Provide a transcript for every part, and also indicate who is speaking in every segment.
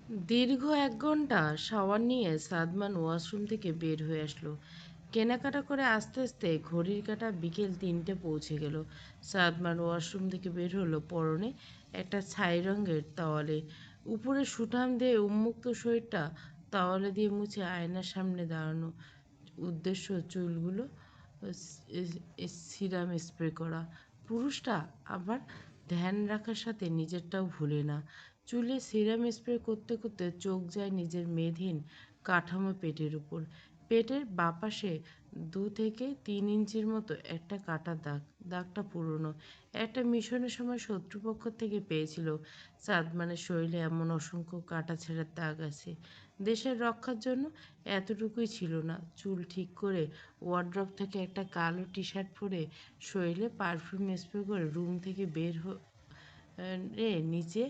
Speaker 1: দীর্ঘ ১ ঘন্টা শাওয়ার নিয়ে সাদমান ওয়াশরুম থেকে বের হয়ে আসলো। কেনাকাটা করে আস্তে আস্তে ঘড়ির কাঁটা বিকেল ৩টে পৌঁছে গেল। সাদমান ওয়াশরুম থেকে বের হলো পরনে একটা ছাই রঙের তাওয়ালে। উপরে সুঠাম দিয়ে উন্মুক্ত শরীরটা তাওয়ালে দিয়ে মুছে আয়নার সামনে দাঁড়ানো। উদ্দেশ্য চুলগুলো সিরাম স্প্রে করা। পুরুষটা আবার ধ্যান রাখার সাথে নিজেরটাও ভুলে না। চুলে সিরাম স্প্রে করতে করতে চোখ যায় নিজের মেদহীন কাঠামো পেটের উপর। পেটের বাপাশে ২ থেকে ৩ ইঞ্চির মতো একটা কাটা দাগ। দাগটা পুরনো, একটা মিশনের সময় শত্রুপক্ষ থেকে পেয়েছিল। সাদমানের শরীরে এমন অসংখ্য কাটা ছেঁড়ার দাগ আছে, দেশের রক্ষার জন্য এতটুকুই ছিল না। চুল ঠিক করে ওয়ার্ড্রপ থেকে একটা কালো টি শার্ট পরে শরীরে পারফিউম স্প্রে করে রুম থেকে বের নিচে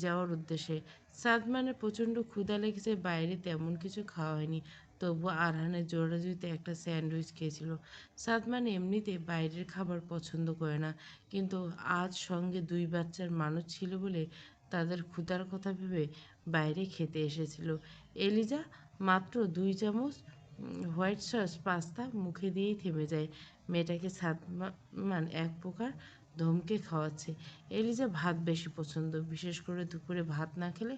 Speaker 1: যাওয়ার উদ্দেশ্যে। সাদমানের প্রচণ্ড ক্ষুধা লেগেছে, বাইরে তেমন কিছু খাওয়া হয়নি, তবু আরহানের জোরাজুরিতে একটা স্যান্ডউইচ খেয়েছিল। সাদমান এমনিতে বাইরের খাবার পছন্দ করে না, কিন্তু আজ সঙ্গে ২ বাচ্চার মানুষ ছিল বলে তাদের ক্ষুধার কথা ভেবে বাইরে খেতে এসেছিল। এলিজা মাত্র ২ চামচ হোয়াইট সস পাস্তা মুখে দিয়েই থেমে যায়। মেয়েটাকে সাদমান এক প্রকার ধমকে খাওয়াচ্ছে। এলিজা ভাত বেশি পছন্দ, বিশেষ করে দুপুরে ভাত না খেলে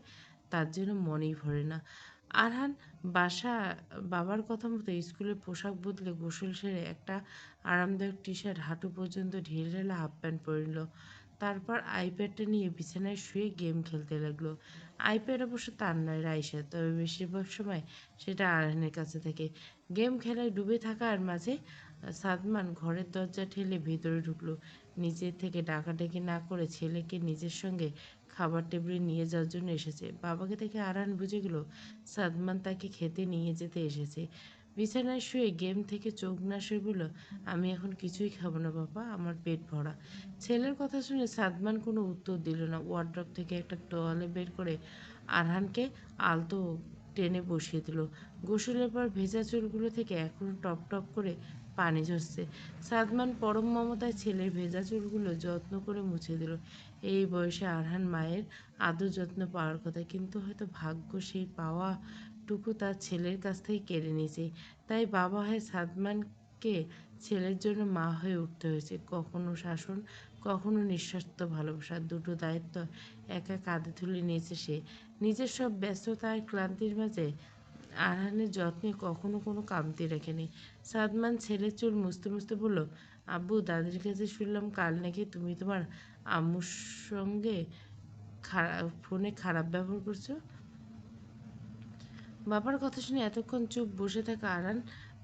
Speaker 1: তার জন্য মনেই ভরে না। আরহান বাসা বাবার কথা মতো স্কুলের পোশাক বদলে গোসল সেরে একটা আরামদায়ক টি শার্ট হাঁটু পর্যন্ত ঢিলঢালা হাফ প্যান্ট পরে নিল। তারপর আইপ্যাডটা নিয়ে বিছানায় শুয়ে গেম খেলতে লাগলো। আইপ্যাড অবশ্য তার নয়, রাইসার, তবে বেশিরভাগ সময় সেটা আরহানের কাছে থাকে। গেম খেলায় ডুবে থাকার মাঝে সাদমান ঘরের দরজা ঠেলে ভেতরে ঢুকলো। নিজের থেকে ডাকাডাকি না করে ছেলেকে নিজের সঙ্গে খাবার টেবিলে নিয়ে যাওয়ার জন্য এসেছে। বাবাকে দেখে আরহান বুঝে গেল সাদমান তাকে খেতে নিয়ে যেতে এসেছে। বিছানায় শুয়ে গেম থেকে চোখ না সরে বলল, আমি এখন কিছুই খাবো না বাবা, আমার পেট ভরা। ছেলের কথা শুনে সাদমান কোনো উত্তর দিল না। ওয়ার্ড্রপ থেকে একটা তোয়ালে বের করে আরহানকে আলতো টেনে বসিয়ে দিল। গোসলের পর ভেজা চুলগুলো থেকে এখনও টপ টপ করে পানি ঝরছে। সাদমান পরম মমতায় ছেলের ভেজা চুলগুলো যত্ন করে মুছে দিল। এই বয়সে আরহান মায়ের আদর যত্ন পাওয়ার কথা, কিন্তু হয়তো ভাগ্য সেই পাওয়াটুকু তার ছেলের কাছ থেকে কেড়ে নিয়েছে। তাই বাবা হয়ে সাদমানকে ছেলের জন্য মা হয়ে উঠতে হয়েছে। কখনো শাসন, কখনো নিঃস্বার্থ ভালোবাসা, দুটো দায়িত্ব একা কাঁধে তুলে নিয়েছে সে। নিজের সব ব্যস্ততা আর ক্লান্তির মাঝে আরহানের যত্নে কখনো কোনো কামতি রাখেনি। সাদমান ছেলের চুল মুছতে মুছতে বলল, আব্বু, দাদির কাছে শুনলাম কাল নাকি তুমি তোমার আম্মুর সঙ্গে ফোনে খারাপ ব্যবহার করছো। বাবার কথা শুনে এতক্ষণ চুপ বসে থাকা আরহান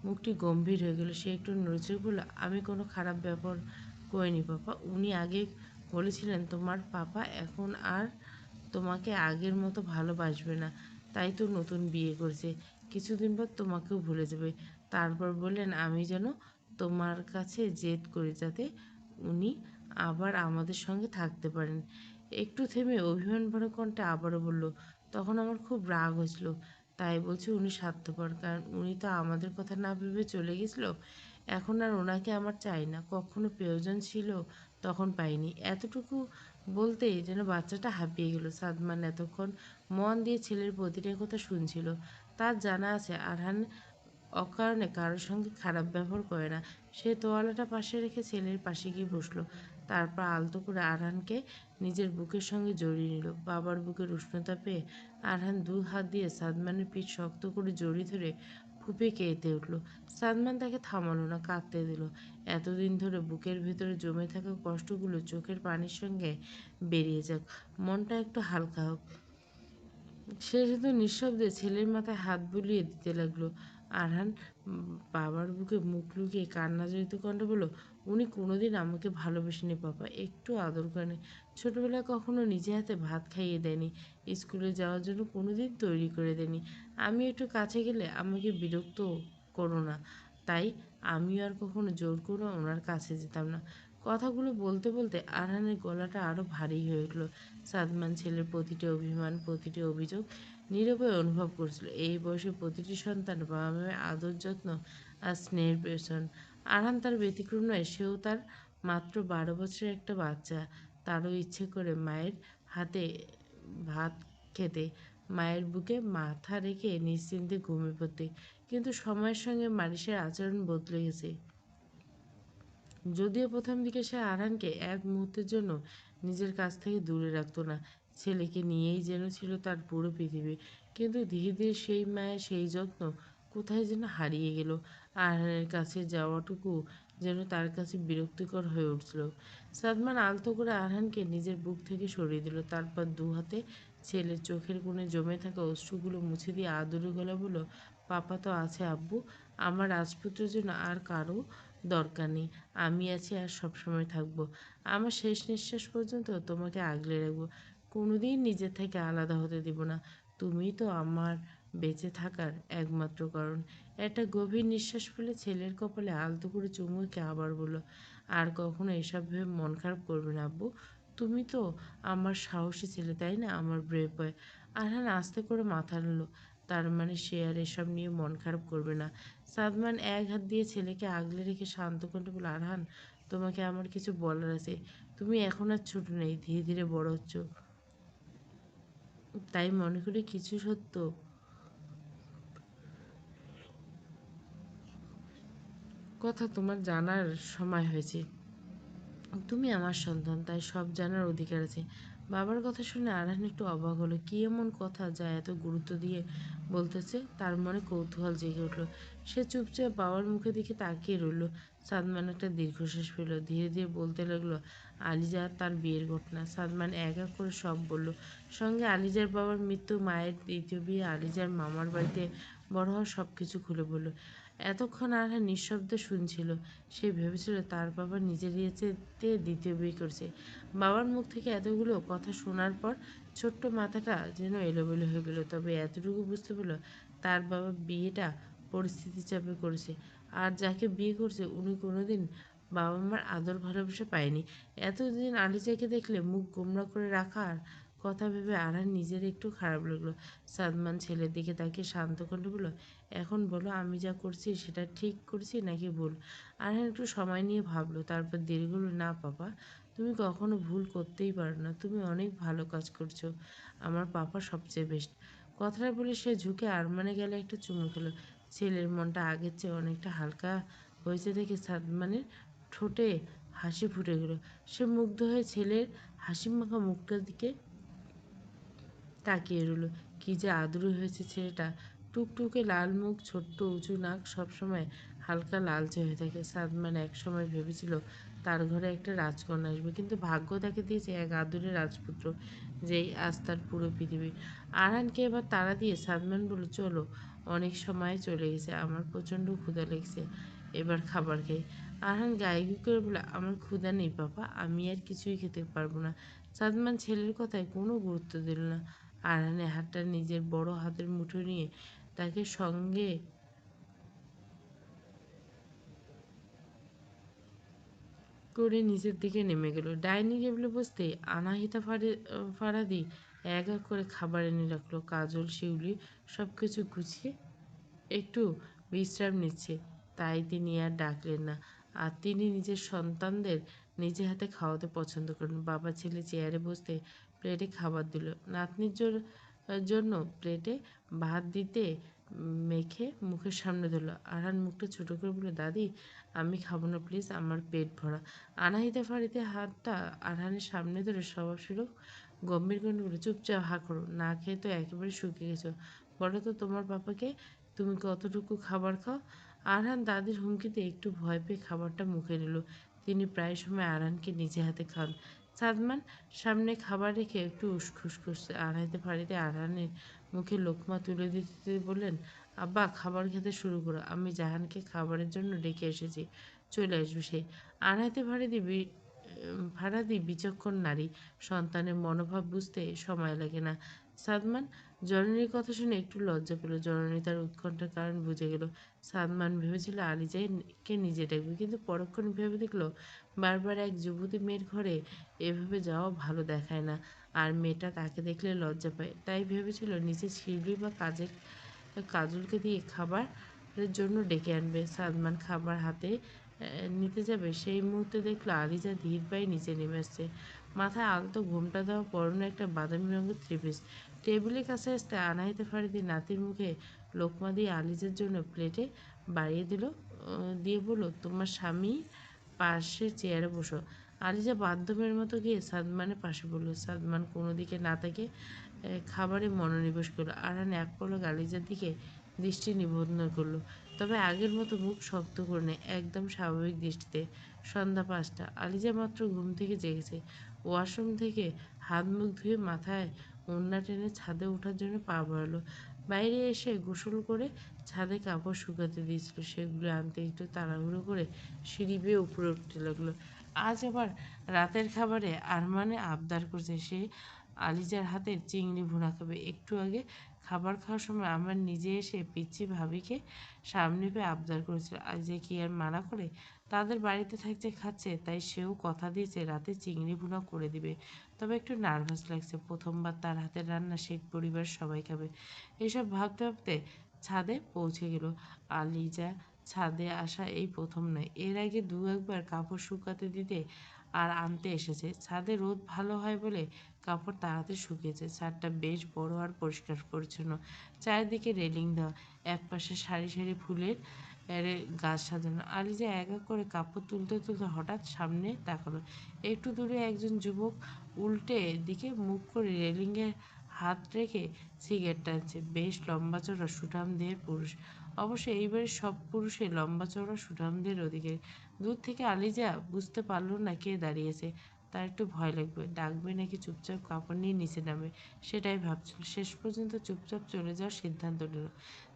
Speaker 1: মুখটি গম্ভীর হয়ে গেল। সে একটু নড়েচড়ে বলল, আমি কোনো খারাপ ব্যবহার করিনি পাপা। উনি আগে বলেছিলেন তোমার পাপা এখন আর তোমাকে আগের মতো ভালোবাসবে না, তাই তো নতুন বিয়ে করেছে। কিছুদিন পর তোমাকেও ভুলে যাবে। তারপর বললেন আমি যেন তোমার কাছে জেদ করি যাতে উনি আবার আমাদের সঙ্গে থাকতে পারেন। একটু থেমে অভিমানভরা কণ্ঠে আবারও বলল, তখন আমার খুব রাগ হয়েছিল। তাই বলছি উনি স্বার্থপর, কারণ উনি তো আমাদের কথা না ভেবে চলে গেছিল। এখন আর ওনাকে আমার চাই না। কখনো প্রয়োজন ছিল তখন পাইনি। এতটুকু বলতেই যেন বাচ্চাটা হাঁপিয়ে গেল। সাদমান এতক্ষণ মন দিয়ে ছেলের প্রতিটা কথা শুনছিল। তার জানা আছে আরহান অকারণে কারোর সঙ্গে খারাপ ব্যবহার করে না। সে তোয়ালাটা পাশে রেখে ছেলের পাশে গিয়ে বসলো। তারপর আলতো করে আরহানকে নিজের বুকের সঙ্গে জড়িয়ে নিল। বাবার বুকের উষ্ণতা পেয়ে আরহান ২ হাত দিয়ে সাদমানের পিঠ শক্ত করে জড়িয়ে ধরে ফুঁপে কেঁদে উঠল। সাদমান তাকে থামালো না, কাঁদতে দিল। এতদিন ধরে বুকের ভেতরে জমে থাকা কষ্টগুলো চোখের পানির সঙ্গে বেরিয়ে যাক, মনটা একটু হালকা হোক। সে শুধু নিঃশব্দে ছেলের মাথায় হাত বুলিয়ে দিতে লাগলো। আরহান বাবার বুকে মুখ লুকিয়ে কান্না জড়িত কণ্ঠে বলল, উনি কোনোদিন আমাকে ভালোবাসেনি পাপা, একটু আদর করেনি। ছোটবেলায় কখনো নিজে হাতে ভাত খাইয়ে দেয়নি, স্কুলে যাওয়ার জন্য কোনোদিন তৈরি করে দেয়নি। আমি একটু কাছে গেলে আমাকে বিরক্ত করো না, তাই আমিও আর কখনো জোর করে ওনার কাছে যেতাম না। কথাগুলো বলতে বলতে আরহানের গলাটা আরও ভারী হয়ে উঠল। সাদমান ছেলের প্রতিটি অভিমান, প্রতিটি অভিযোগ নীরবে অনুভব করছিল। এই বয়সে প্রতিটি সন্তান বাবা মায়ের আদর যত্ন আর স্নেহের পেছন। আরহান তার ব্যতিক্রম নয়, সেও তার মাত্র ১২ বছরের একটা বাচ্চা। তারও ইচ্ছে করে মায়ের হাতে ভাত খেতে, মায়ের বুকে মাথা রেখে নিশ্চিন্তে ঘুমিয়ে পড়তে। কিন্তু সময়ের সঙ্গে মারিসের আচরণ বদলে গেছে। যদিও প্রথম দিকে সে আরহানকে এক মুহূর্তের জন্য নিজের কাছ থেকে দূরে রাখতো না, ছেলেকে নিয়েই যেন ছিল তার পুরো পৃথিবী। কিন্তু ধীরে ধীরে সেই মায়া, সেই যত্ন কোথায় যেন হারিয়ে গেল। আরহানের কাছে যাওয়াটুকু যেন তার কাছে বিরক্তিকর হয়ে উঠছিল। সাদমান আলতো করে আরহানকে নিজের বুক থেকে সরিয়ে দিল, তারপর দু হাতে ছেলের চোখের কোণে জমে থাকা অশ্রুগুলো মুছে দিয়ে আদুরে গলা বলল, পাপা তো আছে আব্বু, আমার রাজপুত্রের জন্য আর কারো দরকার নেই। আমি আছি আর সবসময় থাকবো। আমার শেষ নিঃশ্বাস পর্যন্ত তোমাকে আগলে রাখবো। কোনোদিন নিজের থেকে আলাদা হতে দিব না। তুমিই তো আমার বেঁচে থাকার একমাত্র কারণ। একটা গভীর নিঃশ্বাস ফেলে ছেলের কপালে আলতো করে চুমু এঁকে আবার বলল, আর কখনো এসব ভেবে মন খারাপ করবে না আব্বু। তুমি তো আমার সাহসী ছেলে, তাই না? আমার ব্রেভ বয়। আরহান আস্তে করে মাথা নাড়ল। তার মানে সে আর এসব নিয়ে মন খারাপ করবে না। সাদমান এক হাত দিয়ে ছেলেকে আগলে রেখে শান্ত কণ্ঠে বলল, আরহান, তোমাকে আমার কিছু বলার আছে। তুমি এখন আর ছোট নেই, ধীরে ধীরে বড় হচ্ছ। তাই মনে করি কিছু সত্য কথা তোমার জানার সময় হয়েছে। তুমি আমার সন্তান, তাই সব জানার অধিকার আছে। বাবার কথা শুনে আরহান একটু অবাক হলো। কি এমন কথা যা এত গুরুত্ব দিয়ে বলতেছে? তার মনে কৌতূহল জেগে উঠল। সে চুপচাপ বাবার মুখের দিকে তাকিয়ে রইল। সাদমান একটা দীর্ঘশ্বাস ফেলল, ধীরে ধীরে বলতে লাগলো, আলিজা আর তার বিয়ের ঘটনা। সাদমান এক এক করে সব বলল। সঙ্গে আলিজার বাবার মৃত্যু, মায়ের দ্বিতীয় বিয়ে, আলিজার মামার বাড়িতে বড় হওয়া, সব কিছু খুলে বলল। এতক্ষণ আরহান নিঃশব্দে শুনছিল। সে ভেবেছিল তার বাবা নিজের ইচ্ছেতে দ্বিতীয় বিয়ে করছে। বাবার মুখ থেকে এতগুলো কথা শোনার পর ছোট্ট মাথাটা যেন এলোমেলো হয়ে গেল। তবে এতটুকু বুঝতে পারল, তার বাবা বিয়েটা পরিস্থিতির চাপে করেছে। আর যাকে বিয়ে করছে উনি কোনোদিন বাবা মার আদর ভালোবাসা পায়নি। এতদিন আলিজাকে দেখলে মুখ গোমড়া করে রাখার কথা ভেবে আরহান নিজের একটু খারাপ লাগলো। সাদমান ছেলের দিকে তাকিয়ে শান্ত কণ্ঠে বলল, এখন বলো, আমি যা করছি সেটা ঠিক করছি নাকি ভুল? আরহান একটু সময় নিয়ে ভাবলো, তারপর ধীরে বলল, না পাপা, তুমি কখনো ভুল করতেই পারো না। তুমি অনেক ভালো কাজ করছো। আমার পাপা সবচেয়ে বেস্ট। কথাটা বলে সে ঝুঁকে আরমানে গেলে একটা চুমু খেলো। ছেলের মনটা আগের চেয়ে অনেকটা হালকা হয়েছে দেখে সাদমানের ঠোঁটে হাসি ফুটে গেল। সে মুগ্ধ হয়ে ছেলের হাসিমাখা মুখটার দিকে তাকিয়ে রইল। কি যে আদুরে হয়েছে ছেলেটা। টুকটুকে লাল মুখ, ছোট্ট উঁচু নাক, সবসময় হালকা লালচে হয়ে থাকে। সাদমান একসময় ভেবেছিল তার ঘরে একটা রাজকন্যা আসবে, কিন্তু ভাগ্য তাকে দিয়েছে এক আদুরে রাজপুত্র, যেই আজ তার পুরো পৃথিবী। আরহানকে এবার তাড়া দিয়ে সাদমান বলল, চলো, অনেক সময় চলে গেছে, আমার প্রচণ্ড ক্ষুধা লেগেছে, এবার খাবার খাই। আরহান গায়ে করে বলে, আমার ক্ষুধা নেই পাপা, আমি আর কিছুই খেতে পারবো না। সাদমান ছেলের কথায় কোনো গুরুত্ব দিল না। আরহানের হাতটা নিজের বড় হাতের মুঠো নিয়ে তাকে সঙ্গে করে নিচের দিকে নেমে গেল। ডাইনিং টেবিলে বসতেই আনাহিতা ফারাদি এক এক করে খাবার এনে রাখলো। কাজল, শিউলি সব কিছু গুছিয়ে একটু বিশ্রাম নিচ্ছে, তাই তিনি আর ডাকলেন না। আর তিনি নিজের সন্তানদের নিজে হাতে খাওয়াতে পছন্দ করেন। বাবা ছেলে চেয়ারে বসতে প্লেটে খাবার দিল। নাতনির জন্য প্লেটে ভাত দিতে মেখে মুখের সামনে ধরলো। আরহান মুখটা ছোট করে বলল, দাদি, আমি খাবো না প্লিজ, আমার পেট ভরা। আনাহিতা ফারিতে হাতটা আরহানের সামনে ধরে স্বভাবসুলভ গম্ভীর কণ্ঠে বলল, চুপচাপ হা করো, না খেয়ে তো একেবারে শুকিয়ে গেছো। বলো তো তোমার পাপাকে তুমি কতটুকু খাবার খাও? আরহান দাদির হুমকিতে একটু ভয় পেয়ে খাবারটা মুখে নিল। তিনি প্রায় সময় আরহানকে নিজে হাতে খান। সাদমান সামনে খাবার রেখে একটু উসখুস করছে। আড়াইতে ফাড়িতে আরহানের মুখে লোকমা তুলে দিতে দিতে বললেন, আব্বা, খাবার খেতে শুরু করো, আমি জাহানকে খাবারের জন্য ডেকে এসেছি, চলে আসবে সে। আড়াইতে ফারাদি বিচক্ষণ নারী, সন্তানের মনোভাব বুঝতে সময় লাগে না। সাদমান জননীর কথা শুনে একটু লজ্জা পেল। জননী তার উৎকণ্ঠার কারণ বুঝে গেল। সাদমান ভেবেছিল আলিজাকে নিজে ডাকবে, কিন্তু পরক্ষণে ভেবে দেখলো বারবার এক যুবতী মেয়ের ঘরে এভাবে যাওয়া ভালো দেখায় না, আর মেয়েটা তাকে দেখলে লজ্জা পায়। তাই ভেবেছিল নিচে শিউলি বা কাজলকে দিয়ে খাবারের জন্য ডেকে আনবে। সাদমান খাবার হাতে নিতে যাবে, সেই মুহূর্তে দেখলো আলিজা ধীর পায়ে নিচে নেমে আসছে। মাথায় আলতো ঘোমটা দেওয়া, পরনে একটা বাদামি রঙের থ্রি পিস, টেবিলের কাছে আসতে আনাহিতে ফারিদি নাতির মুখে লোকমা দিয়ে আলিজের জন্য প্লেটে বাড়িয়ে দিল, দিয়ে বলল, তোমার স্বামী পাশের চেয়ারে বসো। আলিজা বাথরুমের মতো গিয়ে সাদমানের পাশে বলল। সাদমান কোনো দিকে না তাকে খাবারে মনোনিবেশ করলো। আরহান এক পলক আলিজার দিকে দৃষ্টি নিবদ্ধ করলো, তবে আগের মতো মুখ শক্ত করে নেয়, একদম স্বাভাবিক দৃষ্টিতে। সন্ধ্যা 5টা। আলিজা মাত্র ঘুম থেকে জেগেছে। ওয়াশরুম থেকে হাত মুখ ধুয়ে মাথায় ওড়না টেনে ছাদে ওঠার জন্য পা বাড়ালো। বাইরে এসে গোসল করে ছাদে কাপড় শুকাতে দিয়েছিল, সেগুলো আনতে একটু তাড়াহুড়ো করে সিঁড়ি বেয়ে উপরে উঠতে লাগলো। আজ আবার রাতের খাবারে আরমানে আবদার করছে, সে আলিজার হাতের চিংড়ি ভুনা খাবে। একটু আগে খাবার খাওয়ার সময় আমার নিজে এসে পিচ্ছি ভাবিকে সামনে পেয়ে আবদার করেছিল। আলিজা কি আর মানা করে? তাদের বাড়িতে থাকছে, খাচ্ছে, তাই সেও কথা দিয়েছে রাতে চিংড়ি ভুনা করে দিবে। তবে একটু নার্ভাস লাগছে, প্রথমবার তার হাতের রান্না শেখ পরিবার সবাই খাবে। এসব ভাবতে ভাবতে ছাদে পৌঁছে গেল। আলিজা ছাদে আসা এই প্রথম নয়, এর আগে দু একবার কাপড় শুকাতে দিতে আর আনতে এসেছে। ছাদে রোদ ভালো হয় বলে কাপড় তাড়াতাড়ি শুকিয়েছে। ছাদটা বেশ বড় আর পরিষ্কার পরিচ্ছন্ন, চারিদিকে রেলিং দেওয়া, একপাশে সারি সারি ফুলের গাছ সাজানো। আলিজা এক এক করে কাপড় তুলতে তুলতে হঠাৎ সামনে তাকালো। একটু দূরে একজন যুবক উল্টে দিকে মুখ করে রেলিংয়ে হাত রেখে সিগারেট টানছে। বেশ লম্বা চড়া সুঠাম দেহের পুরুষ। অবশ্য এইবারের সব পুরুষই লম্বা চড়া সুঠাম দেহের অধিকারী। দূর থেকে আলিজা বুঝতে পারল না কে দাঁড়িয়েছে। তার একটু ভয় লাগবে, ডাকবে নাকি চুপচাপ কাপড় নিয়ে নিচে নামবে, সেটাই ভাবছিল। শেষ পর্যন্ত চুপচাপ চলে যাওয়ার সিদ্ধান্ত নিল।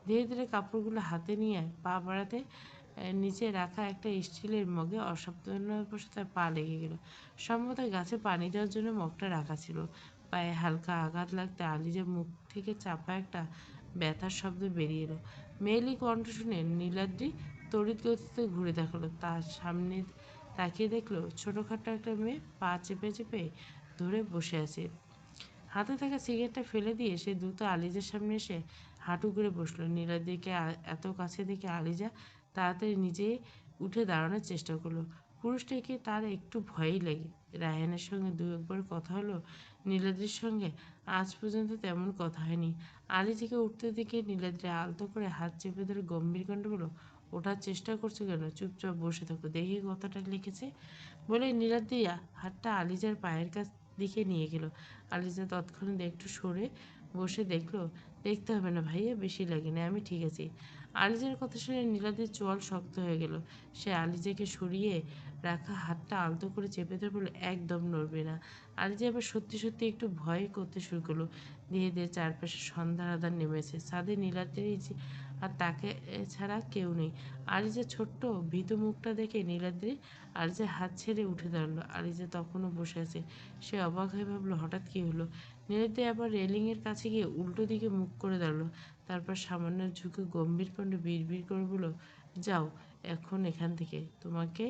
Speaker 1: ধীরে ধীরে কাপড়গুলো হাতে নিয়ে পা বাড়াতে নিচে রাখা একটা স্টিলের মগে অসাবধানতাবশত তার পা লেগে গেল। সম্ভবত গাছে পানি দেওয়ার জন্য মগটা রাখা ছিল। পায়ে হালকা আঘাত লাগতে আলিজার মুখ থেকে চাপা একটা ব্যথার শব্দ বেরিয়ে এলো। মেয়েলি কণ্ঠ শুনে নীলাদ্রি তড়িৎ গতিতে ঘুরে দেখালো। তার সামনে তাকিয়ে দেখলো ছোটোখাটো একটা মেয়ে পা চেপে চেপে ধরে বসে আছে। হাতে থাকা সিগারেটটা ফেলে দিয়ে সে দ্রুত আলিজার সামনে এসে হাঁটু করে বসলো। নীলাদ্রিকে এত কাছে দেখে আলিজা তাড়াতাড়ি নিজে উঠে দাঁড়ানোর চেষ্টা করলো। পুরুষটাকে তার একটু ভয়ই লাগে। রায়হানের সঙ্গে দু একবার কথা হলো, নীলাদ্রির সঙ্গে আজ পর্যন্ত তেমন কথা হয়নি। আলিজাকে উঠতে দেখে নীলাদ্রি আলতো করে হাত চেপে ধরে গম্ভীর কণ্ঠে বলল, ওঠার চেষ্টা করছো কেন? চুপচাপ বসে থাকো, দেখি কথাটা লিখেছে। বলে নীলাদ্রি হাতটা আলিজার পায়ের কাছ দিকে নিয়ে গেল। আলিজা তৎক্ষণাৎ একটু সরে বসে দেখলো, দেখতে হবে না ভাইয়া, বেশি লাগেনি, আমি ঠিক আছি। আলিজার কথা শুনে নীলাদ্রির চোয়াল শক্ত হয়ে গেল। সে আলিজাকে সরিয়ে রাখা হাতটা আলতো করে চেপে ধরে বলল, একদম নড়বে না। আলিজা এবার সত্যি সত্যি একটু ভয় করতে শুরু করলো। ধীরে ধীরে চারপাশে সন্ধ্যার আধার নেমেছে। ছাদে নীলাদ্রি আর তাকে ছাড়া কেউ নেই। আলিজার ছোট্ট ভীতু মুখটা দেখে নীলাদ্রি আলিজার হাত ছেড়ে উঠে দাঁড়ালো। আলিজা তখনও বসে আছে। সে অবাক হয়ে ভাবলো, হঠাৎ কী হলো? নীলাদ্রি আবার রেলিংয়ের কাছে গিয়ে উল্টো দিকে মুখ করে দাঁড়ালো। তারপর সামান্য ঝুঁকে গম্ভীর কণ্ঠে বিড়বিড় করে বলল, যাও এখন এখান থেকে। তোমাকে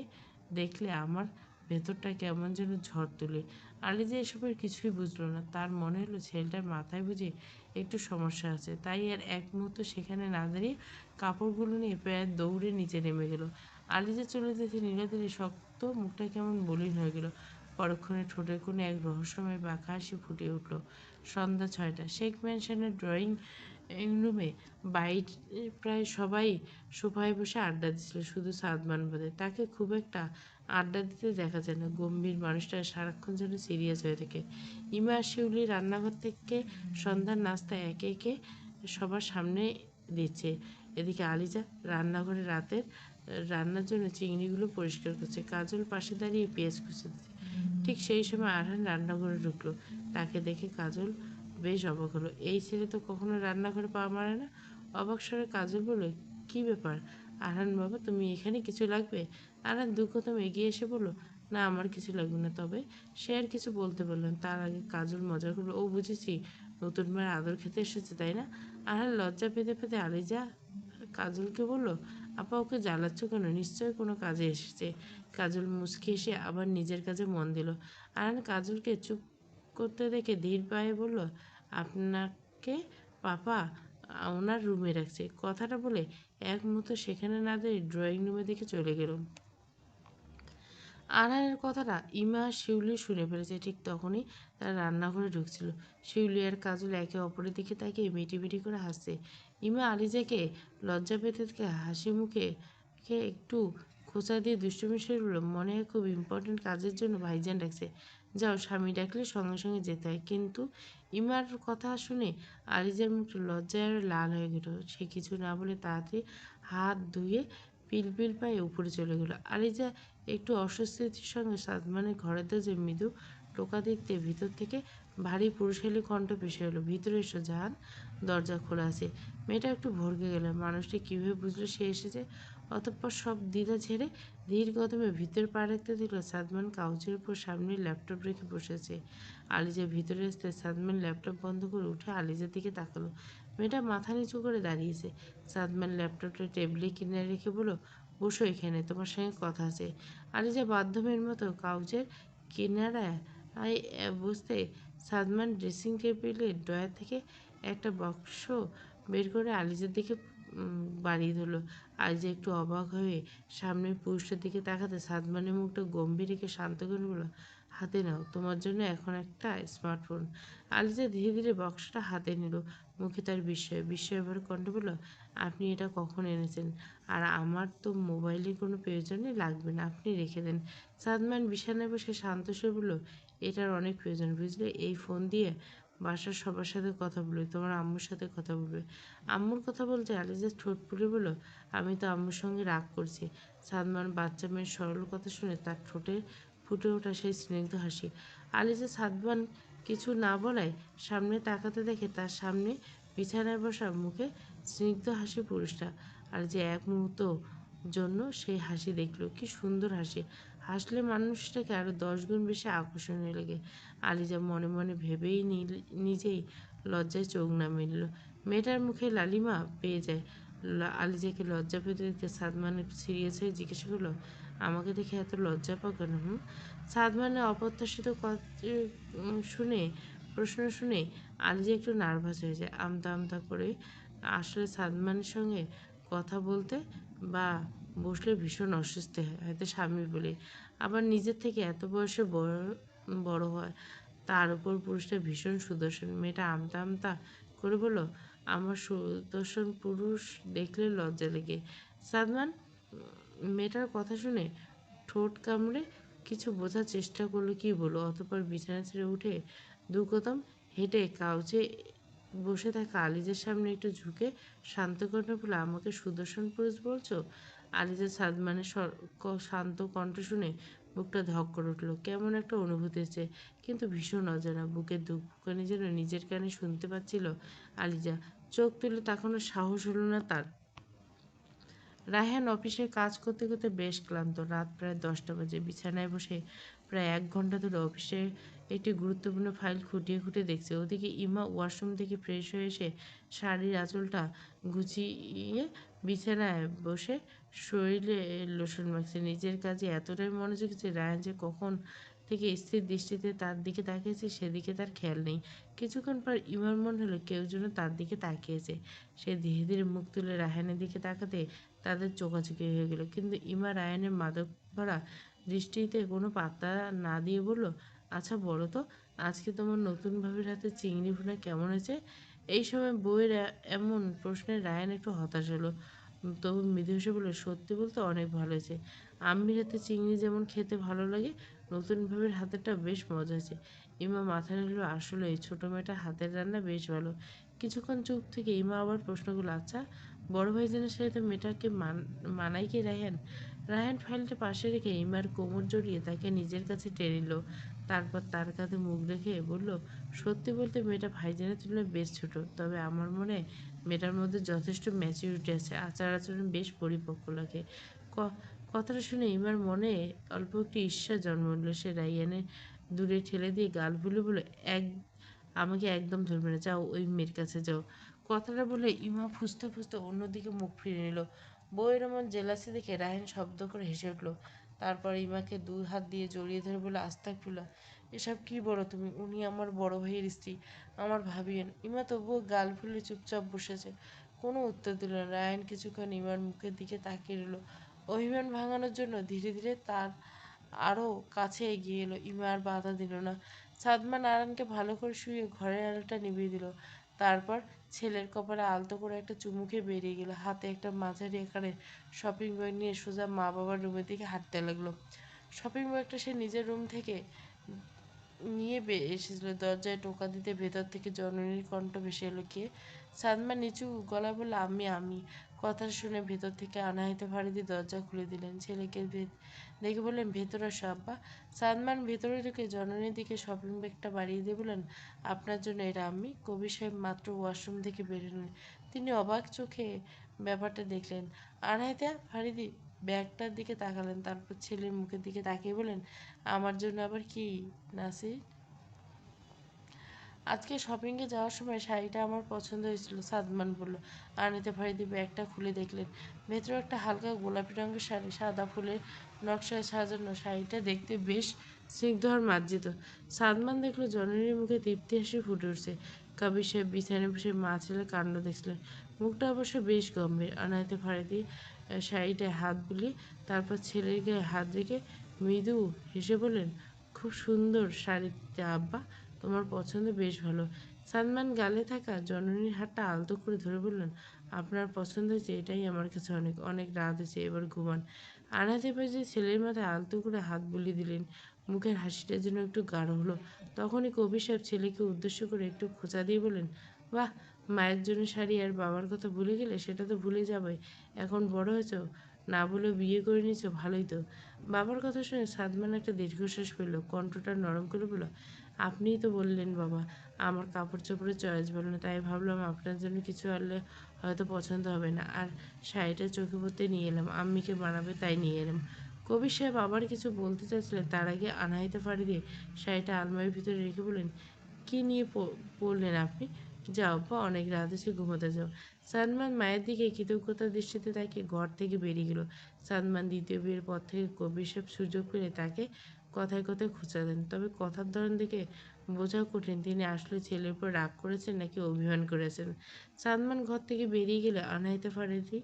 Speaker 1: দেখলে আমার ভেতরটা কেমন যেন ঝড় তোলে। আলিজা এসবের কিছুই বুঝলো না। তার মনে হলো ছেলেটার মাথায় বুঝি একটু সমস্যা আছে। তাই আর এক মুহূর্ত সেখানে না দাঁড়িয়ে কাপড়গুলো নিয়ে প্রায় দৌড়ে নিচে নেমে গেল। আলিজা চলে যেতে নীলাদ্রির শক্ত মুখটা কেমন মলিন হয়ে গেল। পরক্ষণে ঠোঁটের কোণে এক রহস্যময় বাঁকা হাসি ফুটে উঠল। সন্ধ্যা 6টা। শেখ ম্যানশনের ড্রয়িং রুমে বাইরে প্রায় সবাই সোফায় বসে আড্ডা দিচ্ছিল, শুধু সাদমান বাদে। তাকে খুব একটা আড্ডা দিতে দেখা যায় না। গম্ভীর মানুষটা সারাক্ষণ যেন সিরিয়াস হয়ে থাকে। ইমা আর শিউলি রান্নাঘর থেকে সন্ধ্যার নাস্তা একে একে সবার সামনে দিচ্ছে। এদিকে আলিজা রান্নাঘরে রাতের রান্নার জন্য চিংড়িগুলো পরিষ্কার করছে। কাজল পাশে দাঁড়িয়ে পেঁয়াজ কুচি দিচ্ছে। ঠিক সেই সময় আরহান রান্নাঘরে ঢুকলো। তাকে দেখে কাজল বেশ অবাক হলো। এই ছেলে তো কখনো রান্নাঘরে পা মারে না। অবাক স্বরে কাজল বলল, কী ব্যাপার আরহান বাবা, তুমি এখানে? কিছু লাগবে? আরহান দু কদম এগিয়ে এসে বলল, না আমার কিছু লাগবে না। তবে সে আর কিছু বলতে পারলেন। তার আগে কাজল মজা করলো, ও বুঝেছি, নতুন মায়ের আদর খেতে এসেছে তাই না? আরহান লজ্জা পেতে পেতে আলিজা কাজলকে বলল, আপা ওকে জ্বালাচ্ছ কেন? নিশ্চয়ই কোনো কাজে এসেছে। কাজল মুচকি এসে আবার নিজের কাজে মন দিল। আরহান কাজলকে চুপ করতে দেখে ধীর পায়ে বলল, আপনাকে পাপা ওনার রুমে রাখছে। কথাটা বলে এক মুহূর্ত সেখানে না দাঁড়িয়ে ড্রয়িং রুমের দিকে চলে গেল। আরহানের কথাটা ইমা আর শিউলি শুনে ফেলেছে। ঠিক তখনই তারা রান্নাঘরে ঢুকছিল। শিউলি আর কাজল একে অপরের দিকে তাকিয়ে মিটিমিটি করে হাসছে। ইমা আলিজাকে লজ্জা পেতে থেকে হাসি মুখে একটু খোঁচা দিয়ে দুষ্টুমি শুরু করলো। মনে হয় খুব ইম্পর্টেন্ট কাজের জন্য ভাইজান ডাকছে। যাও, স্বামী ডাকলে সঙ্গে সঙ্গে যেতে হয়। কিন্তু ইমার কথা শুনে আলিজার মুখটা লজ্জায় আরো লাল হয়ে গেল। সে কিছু না বলে তাড়াতাড়ি হাত ধুয়ে পিলপিল পায়ে উপরে চলে গেল। আলিজা একটু অস্বস্তির সঙ্গে সাদমানের ঘরের দরজায় মৃদু টোকা দিতে ভিতর থেকে ভারী পুরুষালী কণ্ঠ ভেসে এলো, ভিতরে এসো জাহান। দরজা খোলা আছে। মেয়েটা একটু ভড়কে গেল। মানুষটি কীভাবে বুঝলো সে এসেছে? অতঃপর সব দ্বিধা ঝেড়ে ধীর কদমে ভিতরে পা রাখতে দেখলো সাদমান কাউচের উপর সামনে ল্যাপটপ রেখে বসেছে। আলিজা ভিতরে আসতে সাদমান ল্যাপটপ বন্ধ করে উঠে আলিজার দিকে তাকালো। মেয়েটা মাথা নিচু করে দাঁড়িয়েছে। সাদমান ল্যাপটপটা টেবিলে কিনে রেখে বলল, বসো এখানে, তোমার সঙ্গে কথা আছে। আলিজা বাধ্যমের মতো কাউচের কিনারায় বসতে সাদমান ড্রেসিং টেবিলের ড্রয়ার থেকে একটা বাক্স বের করে আলিজার দিকে বাড়িয়ে ধরল। আলিজা একটু অবাক হয়ে সামনের পুরুষটার দিকে তাকাতে সাদমানের মুখটা গম্ভীর রেখে শান্ত করে বলল, হাতে নাও, তোমার জন্য এখন একটা স্মার্টফোন। আলিজা ধীরে ধীরে বক্সটা হাতে নিল। মুখে তার বিস্ময়ভরা কণ্ঠে বলল, আপনি এটা কখন এনেছেন? আর আমার তো মোবাইলের কোনো প্রয়োজনই লাগবে না, আপনি রেখে দেন। সাদমান বিছানায় বসে শান্ত স্বরে বলল, এটার অনেক প্রয়োজন বুঝলে। এই ফোন দিয়ে বাসার সবার সাথে কথা বলবে, তোমার আম্মুর সাথে কথা বলবে। আম্মুর কথা বলতে আলিজা ঠোঁট ফুলে বলল, আমি তো আম্মুর সঙ্গে রাগ করছি। সাদমান বাচ্চা মেয়ের সরল কথা শুনে তার ঠোঁটে ফুটে ওঠা সেই স্নিগ্ধ হাসি। আলিজা সাদমান কিছু না বলায় সামনে তাকাতে দেখে তার সামনে বিছানায় বসা, মুখে স্নিগ্ধ হাসি পুরুষটা। আর যে এক মুহূর্ত জন্য সেই হাসি দেখল, কি সুন্দর হাসি। হাসলে মানুষটাকে আরো 10 গুণ বেশি আকর্ষণীয় লাগে। আলিজা মনে মনে ভেবেই নিজেই লজ্জায় চোখ নামিয়ে নিল। মেয়েটার মুখে লালিমা পেয়ে যায়। আলিজাকে লজ্জা পেতে দেখতে সাদমান একটু সিরিয়াস হয়ে জিজ্ঞাসা করলো, আমাকে দেখে এত লজ্জা পাও কেন? সাদমানের অপ্রত্যাশিত শুনে প্রশ্ন শুনে আলিজা একটু নার্ভাস হয়ে যায়। আমতা আমতা করে আসলে সাদমানের সঙ্গে কথা বলতে বা বসলে ভীষণ অস্বস্তি হয়, হয়তো স্বামী বলে। আবার নিজের থেকে এত বয়সে বড় বড় হয়, তার উপর পুরুষটা ভীষণ সুদর্শন। মেয়েটা আমতা আমতা করে বলল, আমার সুদর্শন পুরুষ দেখলে লজ্জা লেগে। সাদমান মেয়েটার কথা শুনে ঠোঁট কামড়ে কিছু বোঝার চেষ্টা করলো, কি বলল। অতঃপর বিছানা ছেড়ে উঠে 2 কদম হেঁটে কাউচে বসে থাকা আলিজের সামনে একটু ঝুঁকে শান্ত কণ্ঠে বলল, আমাকে সুদর্শন পুরুষ বলছো? আলিজা সাদমানের শান্ত কণ্ঠ শুনে বুকটা ধক করে উঠল। কেমন একটা অনুভূতি হচ্ছে, কিন্তু ভীষণ অজানা। বুকের ধুকপুকানি যেন নিজের কানে শুনতে পাচ্ছিল আলিজা। চোখ তুলে তাকানোর সাহস হলো না তার। রায়হান অফিসে কাজ করতে করতে বেশ ক্লান্ত। রাত প্রায় 10টা বাজে। বিছানায় বসে প্রায় 1 ঘন্টা ধরে অফিসে একটি গুরুত্বপূর্ণ ফাইল খুঁটিয়ে খুঁটিয়ে দেখছে। ওদিকে ইমা ওয়াশরুম থেকে ফ্রেশ হয়ে এসে শাড়ির আঁচলটা গুছিয়ে বিছানায় বসে শরীরে লোশন মাখছে। নিজের কাজে এতটাই মনোযোগী যে রায়হান যে কখন থেকে স্থির দৃষ্টিতে তার দিকে তাকিয়েছে সেদিকে তার খেয়াল নেই। কিছুক্ষণ পর ইমার মনে হলো কেউ যেন তার দিকে তাকিয়েছে। সে ধীরে ধীরে মুখ তুলে রায়হানের দিকে তাকাতে তাদের চোখাচোখি হয়ে গেল। কিন্তু ইমা রায়ানের মাদক ভরা দৃষ্টিতে কোনো পাত্তা না দিয়ে বলল, আচ্ছা বলো তো, আজকে তোমার নতুন ভাবির হাতে চিংড়ি ভুনা কেমন হয়েছে? এই সময় বউয়ের এমন প্রশ্নে রায়ান একটু হতাশ হলো। তবু মৃদু হেসে বলল, সত্যি বলতে অনেক ভালো হয়েছে। আম্মির হাতে চিংড়ি যেমন খেতে ভালো লাগে, নতুন ভাবির হাতেরটা বেশ মজা হয়েছে। ইমা মাথা নাড়ল, আসলে এই ছোটো মেয়েটার হাতের রান্না বেশ ভালো। কিছুক্ষণ চুপ থেকে ইমা আবার প্রশ্ন করলো, আচ্ছা বড় ভাইজানের সাথে মেয়েটাকে মানায় কি রায়হান? রায়হান ফাইলটা পাশে রেখে ইমার কোমর জড়িয়ে তাকে নিজের কাছে টেনে নিল। তারপর তার কাঁধে মুখ রেখে বলল, সত্যি বলতে মেয়েটা ভাইজানের তুলনায় বেশ ছোট, তবে আমার মনে হয় মেয়েটার মধ্যে যথেষ্ট ম্যাচুরিটি আছে, আচার আচরণ বেশ পরিপক্ক লাগে। কথাটা শুনে ইমার মনে অল্প একটু ঈর্ষা জন্ম নিল। সে রায়হানের দূরে ঠেলে দিয়ে গাল ফুলে বলে, আমাকে একদম ধরবে না, যাও ওই মেয়ের কাছে যাও। কথাটা বলে ইমা ফুঁসতে ফুঁসতে অন্যদিকে মুখ ফিরে নিল। বউয়ের এমন জেলাসি দেখে রায়হান শব্দ করে হেসে উঠল। তারপর ইমাকে 2 হাত দিয়ে জড়িয়ে ধরে বলে, আস্তাগফিরুল্লাহ, এসব কি বলো তুমি? উনি আমার বড় ভাইয়ের স্ত্রী, আমার ভাবিয়েন। ইমা তবুও গাল ফুলে চুপচাপ বসেছে, কোনো উত্তর দিল না। রায়হান কিছুক্ষণ ইমার মুখের দিকে তাকিয়ে রইল। অভিমান ভাঙানোর জন্য ধীরে ধীরে তার আরও কাছে এগিয়ে এলো। ইমা আর বাধা দিল না। সাদমান আরানকে ভালো করে শুয়ে ঘরের আলোটা নিভিয়ে দিল। তারপর ছেলের কপালে আলতো করে একটা চুমু খেয়ে বেরিয়ে গেল। হাতে একটা মাঝারি আকারের শপিং ব্যাগ নিয়ে সোজা মা বাবার রুমের দিকে হাঁটতে লাগলো। শপিং ব্যাগটা সে নিজের রুম থেকে নিয়ে এসেছিল। দরজায় টোকা দিতে ভেতর থেকে জননীর কণ্ঠ ভেসে এলো, কে? সাদমান নিচু গলায় বলল, আমি। কথা শুনে ভেতর থেকে আনাহিত ফারিদি দরজা খুলে দিলেন। ছেলেকে দেখে বললেন, ভেতরে আসো আব্বা। সাদমান ভেতরে ঢুকে জননীর দিকে শপিং ব্যাগটা বাড়িয়ে দিয়ে বললেন, আপনার জন্য এটা আম্মি। কবির সাহেব মাত্র ওয়াশরুম থেকে বেরোলেন। তিনি অবাক চোখে ব্যাপারটা দেখলেন। আনাহিতা ফারিদি ব্যাগটার দিকে তাকালেন, তারপর ছেলের মুখের দিকে তাকিয়ে বলেন, আমার জন্য আবার কি নাসির? আজকে শপিংয়ে যাওয়ার সময় শাড়িটা আমার পছন্দ হয়েছিল, সাদমান বলল। আনিতা ফারিদি ব্যাগটা খুলে দেখলেন ভেতরে একটা হালকা গোলাপি রঙের শাড়ি, সাদা ফুলের নকশায় সাজানো। শাড়িটা দেখতে বেশ স্নিগ্ধ আর মার্জিত। সাদমান দেখলো জননীর মুখে তৃপ্তি হাসি ফুটে উঠছে। কবির সাহেব বিছানায় বসে মা ছেলের কাণ্ড দেখছিলেন। মুখটা অবশ্য বেশ গম্ভীর। আনাইতে ফারিদি শাড়িটায় হাত বুলিয়ে তারপর ছেলের গায়ে হাত রেখে মৃদু হেসে বললেন, খুব সুন্দর শাড়িটা আব্বা, তোমার পছন্দ বেশ ভালো। সালমান গালে থাকা জননীর হাতটা আলতো করে ধরে বললেন, আপনার পছন্দ হয়েছে এটাই আমার কাছে অনেক। অনেক রাত হয়েছে, এবার ঘুমান। আনাতে যে ছেলের মাথায় আলতো করে হাত বুলিয়ে দিলেন। মুখের হাসিটা যেন একটু গাঢ় হলো। তখনই কবির সাহেব ছেলেকে উদ্দেশ্য করে একটু খোঁচা দিয়ে বললেন, বাহ, মায়ের জন্য শাড়ি আর বাবার কথা ভুলে গেলে? সেটা তো ভুলে যাবে, এখন বড় হয়েছো, না বলেও বিয়ে করে নিয়েছো, ভালোই তো। বাবার কথা শুনে সাদমান একটা দীর্ঘশ্বাস পেল। কণ্ঠটা নরম করে বলল, আপনিই তো বললেন বাবা আমার কাপড় চোপড়ের চয়েস ভালো না, তাই ভাবলাম আপনার জন্য কিছু আনলে হয়তো পছন্দ হবে না, আর শাড়িটা চোখে পড়তে নিয়ে এলাম, আম্মিকে বানাবে তাই নিয়ে এলাম। কবির সাহেব আবার কিছু বলতে চাইছিলেন, তার আগে আনাহিতে ফাড়ি দিয়ে শাড়িটা আলমারির ভিতরে রেখে বলেন, কি নিয়ে পড়লেন আপনি? যাও বা, অনেক রাত হয়েছে, ঘুমোতে যাও। সালমান মায়ের দিকে কৃতজ্ঞতার দৃষ্টিতে তাকে ঘর থেকে বেরিয়ে গেল। সালমান দ্বিতীয় বিয়ের পর থেকে কবির সাহেব সুযোগ পেলে তাকে কথায় কথায় খোঁচা দেন। তবে কথার ধরন দেখে বোঝা কঠিন তিনি আসলে ছেলের উপর রাগ করেছেন নাকি অভিমান করেছেন। সালমান ঘর থেকে বেরিয়ে গেলে আনাহিতা ফারিদি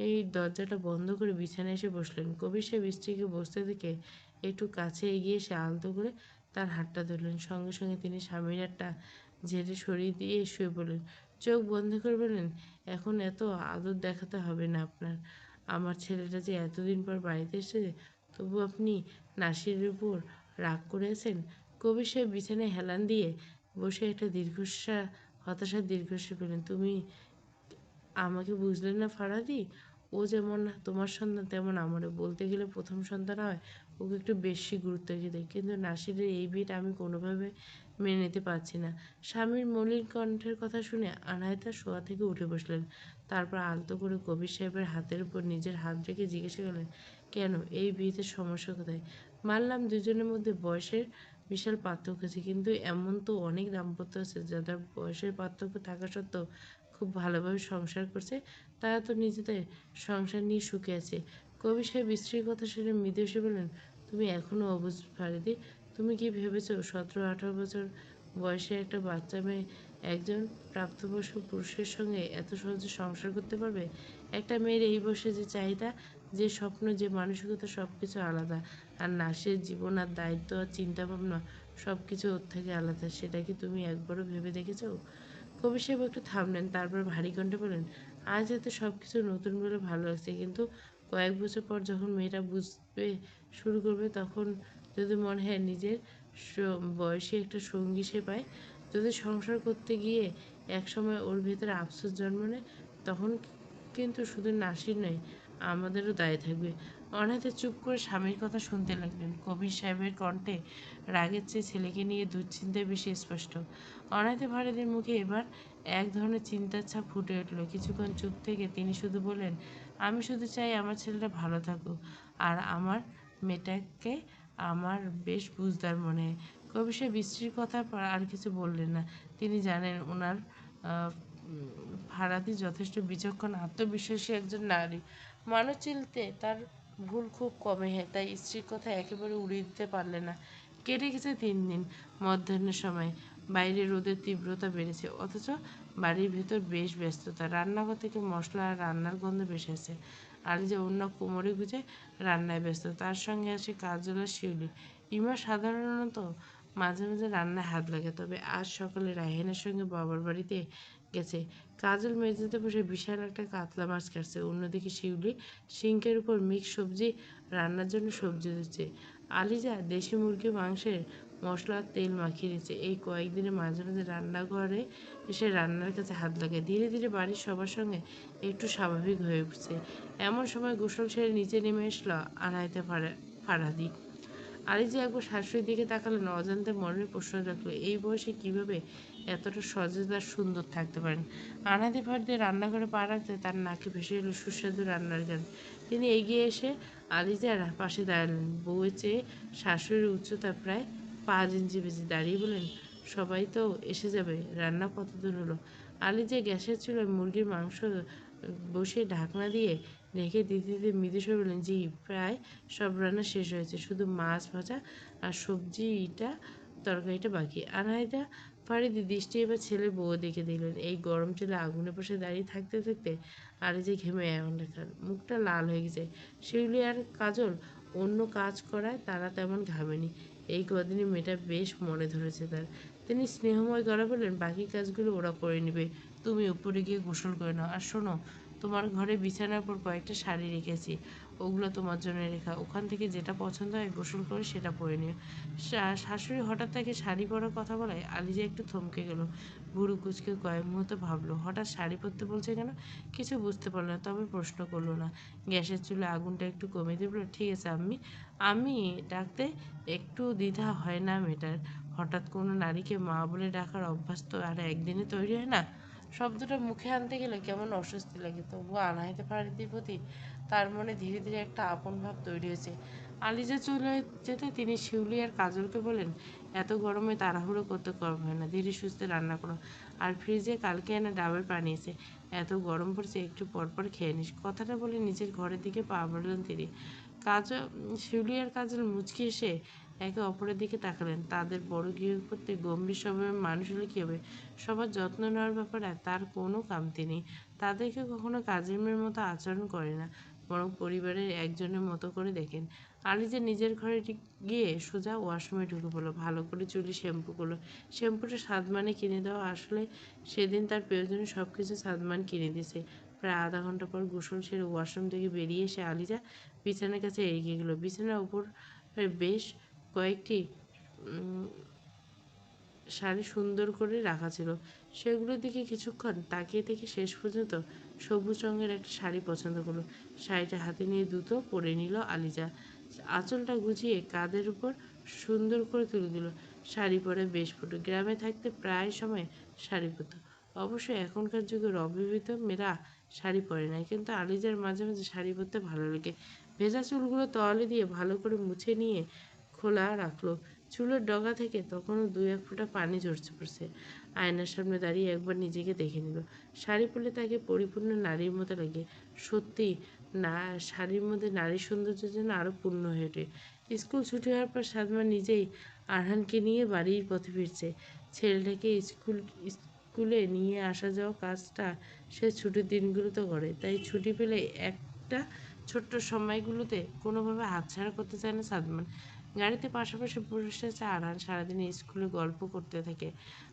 Speaker 1: এই দরজাটা বন্ধ করে বিছানায় এসে বসলেন। কবির সাহেব স্ত্রীকে বসতে দেখে একটু কাছে এগিয়ে এসে আলতো করে তার হাতটা ধরলেন। সঙ্গে সঙ্গে তিনি স্বামীর হাতটা ঝেড়ে সরিয়ে দিয়ে শুয়ে পড়লেন। চোখ বন্ধ করে বললেন, এখন এত আদর দেখাতে হবে না আপনার। আমার ছেলেটা যে এতদিন পর বাড়িতে এসেছে, তবু আপনি নাসিরের উপর রাগ করে আছেন? কবির সাহেব বিছানায় হেলান দিয়ে বসে একটা দীর্ঘশ্বাস, হতাশার দীর্ঘশ্বাস পেলেন। তুমি আমাকে বুঝলেন না ফারাদি? ও যেমন তোমার সন্তান তেমন আমারও। বলতে গেলে প্রথম সন্তান হয় ওকে একটু বেশি গুরুত্ব দিই, কিন্তু নাসিরের এই বিয়েটা আমি কোনোভাবে মেনে নিতে পারছি না। স্বামীর মলিন কণ্ঠের কথা শুনে আনায়তা শোয়া থেকে উঠে বসলেন। তারপর আলতো করে কবির সাহেবের হাতের উপর নিজের হাত রেখে জিজ্ঞাসা করলেন, কেন, এই বিয়েতে সমস্যা কোথায়? মানলাম দুজনের মধ্যে বয়সের বিশাল পার্থক্য আছে, কিন্তু এমন তো অনেক দাম্পত্য আছে যাদের বয়সের পার্থক্য থাকা সত্ত্বেও খুব ভালোভাবে সংসার করছে, তারা তো নিজেদের সংসার নিয়ে সুখে আছে। কবি সাহেব স্ত্রীর কথা শুনে মৃদু হেসে বললেন, তুমি এখনও অবুঝ ফারিদি। তুমি কি ভেবেছো 17-18 বছর বয়সে একটা বাচ্চা মেয়ে একজন প্রাপ্তবয়স্ক পুরুষের সঙ্গে এত সহজে সংসার করতে পারবে? একটা মেয়ের এই বয়সে যে চাহিদা, যে স্বপ্ন, যে মানসিকতা, সব কিছু আলাদা। আর নাসের জীবন আর দায়িত্ব আর চিন্তাভাবনা সব কিছু ওর থেকে আলাদা। সেটা কি তুমি একবারও ভেবে দেখেছো? কবি সাহেব একটু থামলেন, তারপর ভারী কণ্ঠে বললেন, আজ হয়তো সব কিছু নতুন বলে ভালো লাগছে, কিন্তু কয়েক বছর পর যখন মেয়েটা বুঝতে শুরু করবে, তখন যদি মনে হয় নিজের বয়সী একটা সঙ্গী সে পায়, যদি সংসার করতে গিয়ে একসময় ওর ভেতরে আফসোস জন্ম নেয়, তখন কিন্তু শুধু নাসির নয়, আমাদেরও দায় থাকবে। অনাথে চুপ করে স্বামীর কথা শুনতে লাগলেন। কবির সাহেবের কণ্ঠে রাগের চেয়ে ছেলেকে নিয়ে দুশ্চিন্তায় বেশি স্পষ্ট। অনাথে ভারতের মুখে এবার এক ধরনের চিন্তার ছাপ ফুটে উঠল। কিছুক্ষণ চুপ থেকে তিনি শুধু বললেন, আমি শুধু চাই আমার ছেলেটা ভালো থাকুক, আর আমার মেয়েটাকে আমার বেশ বুঝদার মনে হয়। কবি সাহেব স্ত্রীর কথার পর আর কিছু বললেন না। তিনি জানেন ওনার ফারাদি যথেষ্ট বিচক্ষণ, আত্মবিশ্বাসী একজন নারী। মানুষ চিনতে তার ভুল খুব কমই হয়, তাই স্ত্রীর কথা একেবারে উড়িয়ে দিতে পারলেন না। কেটে গেছে 3 দিন। মধ্যাহ্নের সময় বাইরে রোদের তীব্রতা বেড়েছে, অথচ বাড়ির ভেতর বেশ ব্যস্ততা। রান্নাঘর থেকে মশলা আর রান্নার গন্ধ ভেসে আসছে। আলিজা অন্য কোমরে গুজে রান্নায় ব্যস্ত, তার সঙ্গে আছে কাজল আর শিউলি। ইমা সাধারণত মাঝে মাঝে রান্নায় হাত লাগে, তবে আজ সকালে রায়হানের সঙ্গে বাবার বাড়িতে গেছে। কাজল মেঝেতে বসে বিশাল একটা কাতলা মাছ কাটছে, অন্যদিকে শিউলি সিঙ্কের উপর মিক্স সবজি রান্নার জন্য সবজি দিচ্ছে। আলিজা দেশি মুরগির মাংসের মশলা আর তেল মাখিয়ে দিচ্ছে। এই কয়েকদিনে মাঝে মাঝে রান্নাঘরে এসে রান্নার কাছে হাত লাগায়। ধীরে ধীরে বাড়ির সবার সঙ্গে একটু স্বাভাবিক হয়ে উঠছে। এমন সময় গোসল সেরে নিচে নেমে আসলো আনাইতে ফারাদি। আলিজা একবার শাশুড়ির দিকে তাকালেন, অজান্তে মনের প্রশ্ন রাখলো, এই বয়সে কিভাবে এতটা সতেজ আর সুন্দর থাকতে পারেন। আনাদি ফারদি রান্নাঘরে পা রাখতে তার নাকে ভেসে এলো সুস্বাদু রান্নার গান। তিনি এগিয়ে এসে আলিজার পাশে দাঁড়ালেন। বউয়ের চেয়ে শাশুড়ির উচ্চতা প্রায় 5 ইঞ্চি বেশি। দাঁড়িয়ে বলেন, সবাই তো এসে যাবে, রান্না কতদূর হলো? আলিজা গ্যাসের চুলায় মুরগির মাংস বসিয়ে ঢাকনা দিয়ে ঢেকে দিতে দিতে মৃদু স্বরে বললেন, জি, প্রায় সব রান্না শেষ হয়েছে, শুধু মাছ ভাজা আর তরকারিটা বাকি। আনাহিদা ফারিদি দৃষ্টি এবার ছেলে বউ দিকে দিলেন। এই গরম চুলে আগুনের পাশে দাঁড়িয়ে থাকতে থাকতে আলিজা ঘেমে এমন দেখান, মুখটা লাল হয়ে গেছে। শিউলি আর কাজল অন্য কাজ করায় তারা তেমন ঘামেনি। এই কদিনই মেয়েটা বেশ মনে ধরেছে তার। তিনি স্নেহময় গলা বললেন, বাকি কাজগুলো ওরা করে নেবে, তুমি উপরে গিয়ে গোসল করে নাও। আর শোনো, তোমার ঘরে বিছানার উপর কয়েকটা শাড়ি রেখেছি, ওগুলো তোমার জন্য রেখা, ওখান থেকে যেটা পছন্দ হয় গোসল করে সেটা পরে নিও। শাশুড়ি হঠাৎ তাকে শাড়ি পরার কথা বলায় আলিজা একটু থমকে গেল। ভুরু কুচকে কয়েক মুহূর্ত ভাবলো, হঠাৎ শাড়ি পরতে বলছে কেন। কিছু বুঝতে পারল না, তবে প্রশ্ন করলো না। গ্যাসের চুলে আগুনটা একটু কমিয়ে দিয়ে বলল, ঠিক আছে আমি আমি ডাকতে একটু দ্বিধা হয় না মেয়েটার। হঠাৎ কোনো নারীকে মা বলে ডাকার অভ্যাস তো আর একদিনে তৈরি হয় না। শব্দটা মুখে আনতে গেলে কেমন অস্বস্তি লাগে, তবুও আনাহিতে ফারিদির প্রতি তার মনে ধীরে ধীরে একটা আপন ভাব তৈরি হয়েছে। আলিজা চলে যেতে তিনি শিউলি আর কাজলকে বলেন, এত গরমে তাড়াহুড়ো করতে কম হয় না, ধীরে সুস্থে রান্না করো। আর ফ্রিজে কালকে এনে ডাবের পানি আছে, এত গরম পড়ছে, একটু পরপর খেয়ে নিস। কথাটা বলে নিজের ঘরের দিকে পা বাড়লেন তিনি। কাজল শিউলি আর কাজল মুচকি এসে একে অপরের দিকে তাকালেন। তাদের বড় গৃহপতি গম্ভীর স্বভাবের মানুষ হলে কী হবে, সবার যত্ন নেওয়ার ব্যাপারে তার কোনো কামতি নেই। তাদেরকে কখনো কাজের মেয়ের মতো আচরণ করে না, বরং পরিবারের একজনের মতো করে দেখেন। আলিজা নিজের ঘরে গিয়ে সোজা ওয়াশরুমে ঢুকে পড়লো, ভালো করে চুলে শ্যাম্পু করলো। শ্যাম্পুটা সাদমানে কিনে দেওয়া, আসলে সেদিন তার প্রয়োজনীয় সব কিছু সাদমান কিনে দিয়েছে। প্রায় আধা ঘন্টা পর গোসল সেরে ওয়াশরুম থেকে বেরিয়ে এসে আলিজা বিছানার কাছে এগিয়ে গেল। বিছানার উপর বেশ কয়েকটি শাড়ি সুন্দর করে রাখা ছিল। সেগুলোর দিকে কিছুক্ষণ তাকিয়ে থেকে শেষ পর্যন্ত সবুজ রঙের একটা শাড়ি পছন্দ করলো। শাড়িটা হাতে নিয়ে দ্রুত পরে নিল আলিজা। আঁচলটা গুছিয়ে কাঁধের উপর সুন্দর করে তুলে দিল। শাড়ি পরে বেশ ফুটো। গ্রামে থাকতে প্রায় সময় শাড়ি পরত। অবশ্য এখনকার যুগের অবিবাহিত মেয়েরা শাড়ি পরে না, কিন্তু আলিজার মাঝে মাঝে শাড়ি পরতে ভালো লাগে। ভেজা চুলগুলো তোয়ালে দিয়ে ভালো করে মুছে নিয়ে খোলা রাখলো। চুলের ডগা থেকে তখনও 2-1 ফোঁটা পানি ঝরছে পড়ছে। আয়নার সামনে দাঁড়িয়ে একবার নিজেকে দেখে নিল। শাড়ি পরলে তাকে পরিপূর্ণ নারীর মতো লাগে। সত্যি না, শাড়ির মধ্যে নারীর সৌন্দর্য যেন আরও পূর্ণ হয়ে ওঠে। স্কুল ছুটি হওয়ার পর সাদমা নিজেই আরহানকে নিয়ে বাড়ির পথে ফিরছে। ছেলেটাকে স্কুলে নিয়ে আসা যাওয়া কাজটা সে ছুটির দিনগুলোতে করে, তাই ছুটি পেলে একটা ছোট্ট সময়গুলোতে কোনোভাবে হাতছাড়া করতে চায় না সাদমান। গাড়িতে পাশাপাশি বসে আছে আরহান। সারাদিন স্কুলে গল্প করতে থাকে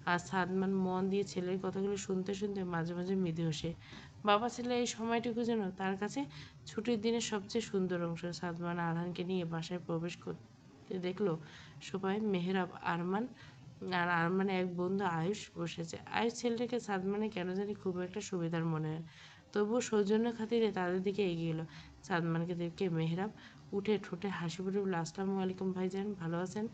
Speaker 1: আর সাদমান মন দিয়ে ছেলের কথাগুলো শুনতে শুনতে মাঝে মাঝে মৃদু হাসে। বাবা ছেলে এই সময়টুকু যেন তার কাছে ছুটির দিনের সবচেয়ে সুন্দর অংশ। সাদমান আরহানকে নিয়ে বাসায় প্রবেশ করতে দেখলো সবাই মেহরাব, আরমান আর আরমানের এক বন্ধু আয়ুষ বসেছে। আয়ুষ ছেলেটাকে সাদমানে কেন জানি খুব একটা সুবিধার মনে হয়, তবুও সৌজন্য খাতিরে তাদের দিকে এগিয়ে এলো। সাদমানকে দেখে মেহরাব উঠে ঠোঁটে হাসি ফুটে বলল, আসসালামু আলাইকুম ভাইজান, ভালো আছেন?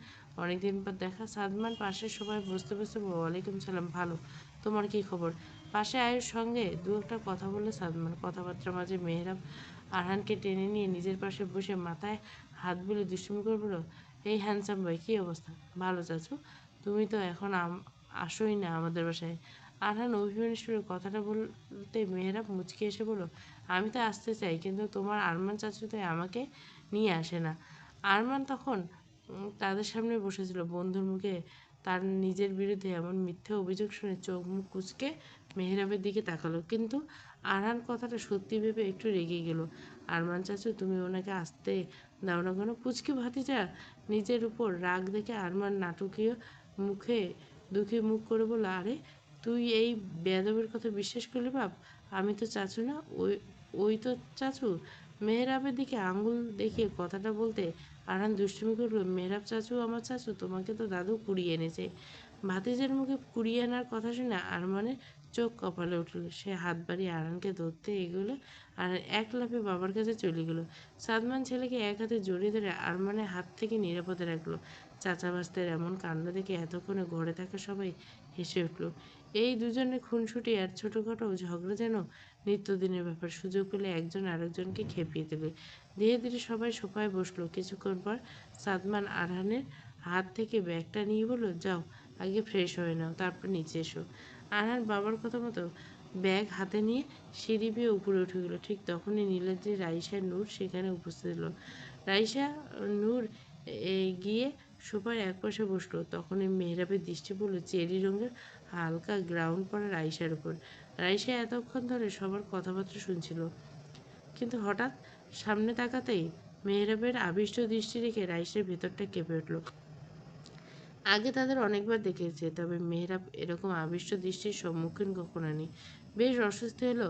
Speaker 1: অনেকদিন পর দেখা। সাদমান পাশের সবাই বুঝতে বুঝতে বলল, ওয়ালাইকুম সালাম, ভালো, তোমার কী খবর? পাশে আয়ুর সঙ্গে দু একটা কথা বললে সাদমান। কথাবার্তার মাঝে মেহরাব আরহানকে টেনে নিয়ে নিজের পাশে বসে মাথায় হাত বুলিয়ে দুষ্টুমি করে বলল, এই হ্যান্ডসাম ভাই, কী অবস্থা? ভালো চাচু, তুমি তো এখন আসোই না আমাদের বাসায়। আরহান অভিমানী সুরে কথাটা বলতে মেহরাব মুচকি এসে বলল, আমি তো আসতে চাই, কিন্তু তোমার আরমান চাচু তো আমাকে নিয়ে আসে না। আরমান তখন তাদের সামনে বসেছিল। বন্ধুর মুখে তার নিজের বিরুদ্ধে এমন মিথ্যে অভিযোগ শুনে চোখ মুখ কুঁচকে মেহরাবের দিকে তাকালো। কিন্তু আরহান কথাটা সত্যি ভেবে একটু রেগে গেল। আরমান চাচু, তুমি ওনাকে আসতে দাও না কেন? পুচকি ভাতিজা নিজের উপর রাগ দেখে আরমান নাটকীয় মুখে দুঃখী মুখ করে বলল, আরে তুই এই বেয়াদবের কথা বিশ্বাস করলি বাপ? আমি তো চাচু না, ওই ওই তো চাচু। মেহরাবের দিকে আঙুল দেখিয়ে কথাটা বলতে আরহান দুষ্টুমি করল, মেহরাব চাচু আমার চাচু, তোমাকে তো দাদু কুড়িয়ে এনেছে। ভাতিজের মুখে কুড়িয়ে আনার কথা শুনে আরমানের চোখ কপালে উঠল। সে হাত বাড়িয়ে আরহানকে ধরতে এগোলো আর এক লাফে বাবার কাছে চলে গেল। সাদমান ছেলেকে এক হাতে জড়িয়ে ধরে আরমানের হাত থেকে নিরাপদে রাখলো। চাচা ভাস্তের এমন কাণ্ড দেখে এতক্ষণে ঘরে থাকা সবাই হেসে উঠল। এই দুজনের খুনসুটি আর ছোটোখাটো ঝগড়া যেন নিত্যদিনের ব্যাপার। সুযোগ পেলে একজন আরেকজনকে খেপিয়ে দেবে। ধীরে ধীরে সবাই সোফায় বসলো। কিছুক্ষণ পর সাদমান আরহানের হাত থেকে ব্যাগটা নিয়ে বলল, যাও আগে ফ্রেশ হয়ে নাও, তারপর নিচে এসো। আরহান বাবার কথা মতো ব্যাগ হাতে নিয়ে সিঁড়ি বেয়ে উপরে উঠে গেল। ঠিক তখনই নীলাদ্রি, রাইসা, নূর সেখানে উপস্থিত হলো। রাইসা নূর গিয়ে সোফার এক পাশে বসলো। তখনই মেহরাবের দৃষ্টি পড়ল চেরি রঙের হালকা গ্রাউন্ড পরা রাইসার উপর। রাইসা এতক্ষণ ধরে সবার কথাবার্তা শুনছিল, কিন্তু হঠাৎ সামনে তাকাতেই মেহরাবের আবিষ্ট দৃষ্টি রেখে রাইসের ভেতরটা কেঁপে উঠল। আগে তাদের অনেকবার দেখেছে, তবে মেহরাব এরকম আবিষ্ট দৃষ্টির সম্মুখীন কখনো নেই। বেশ অস্বস্তি হলো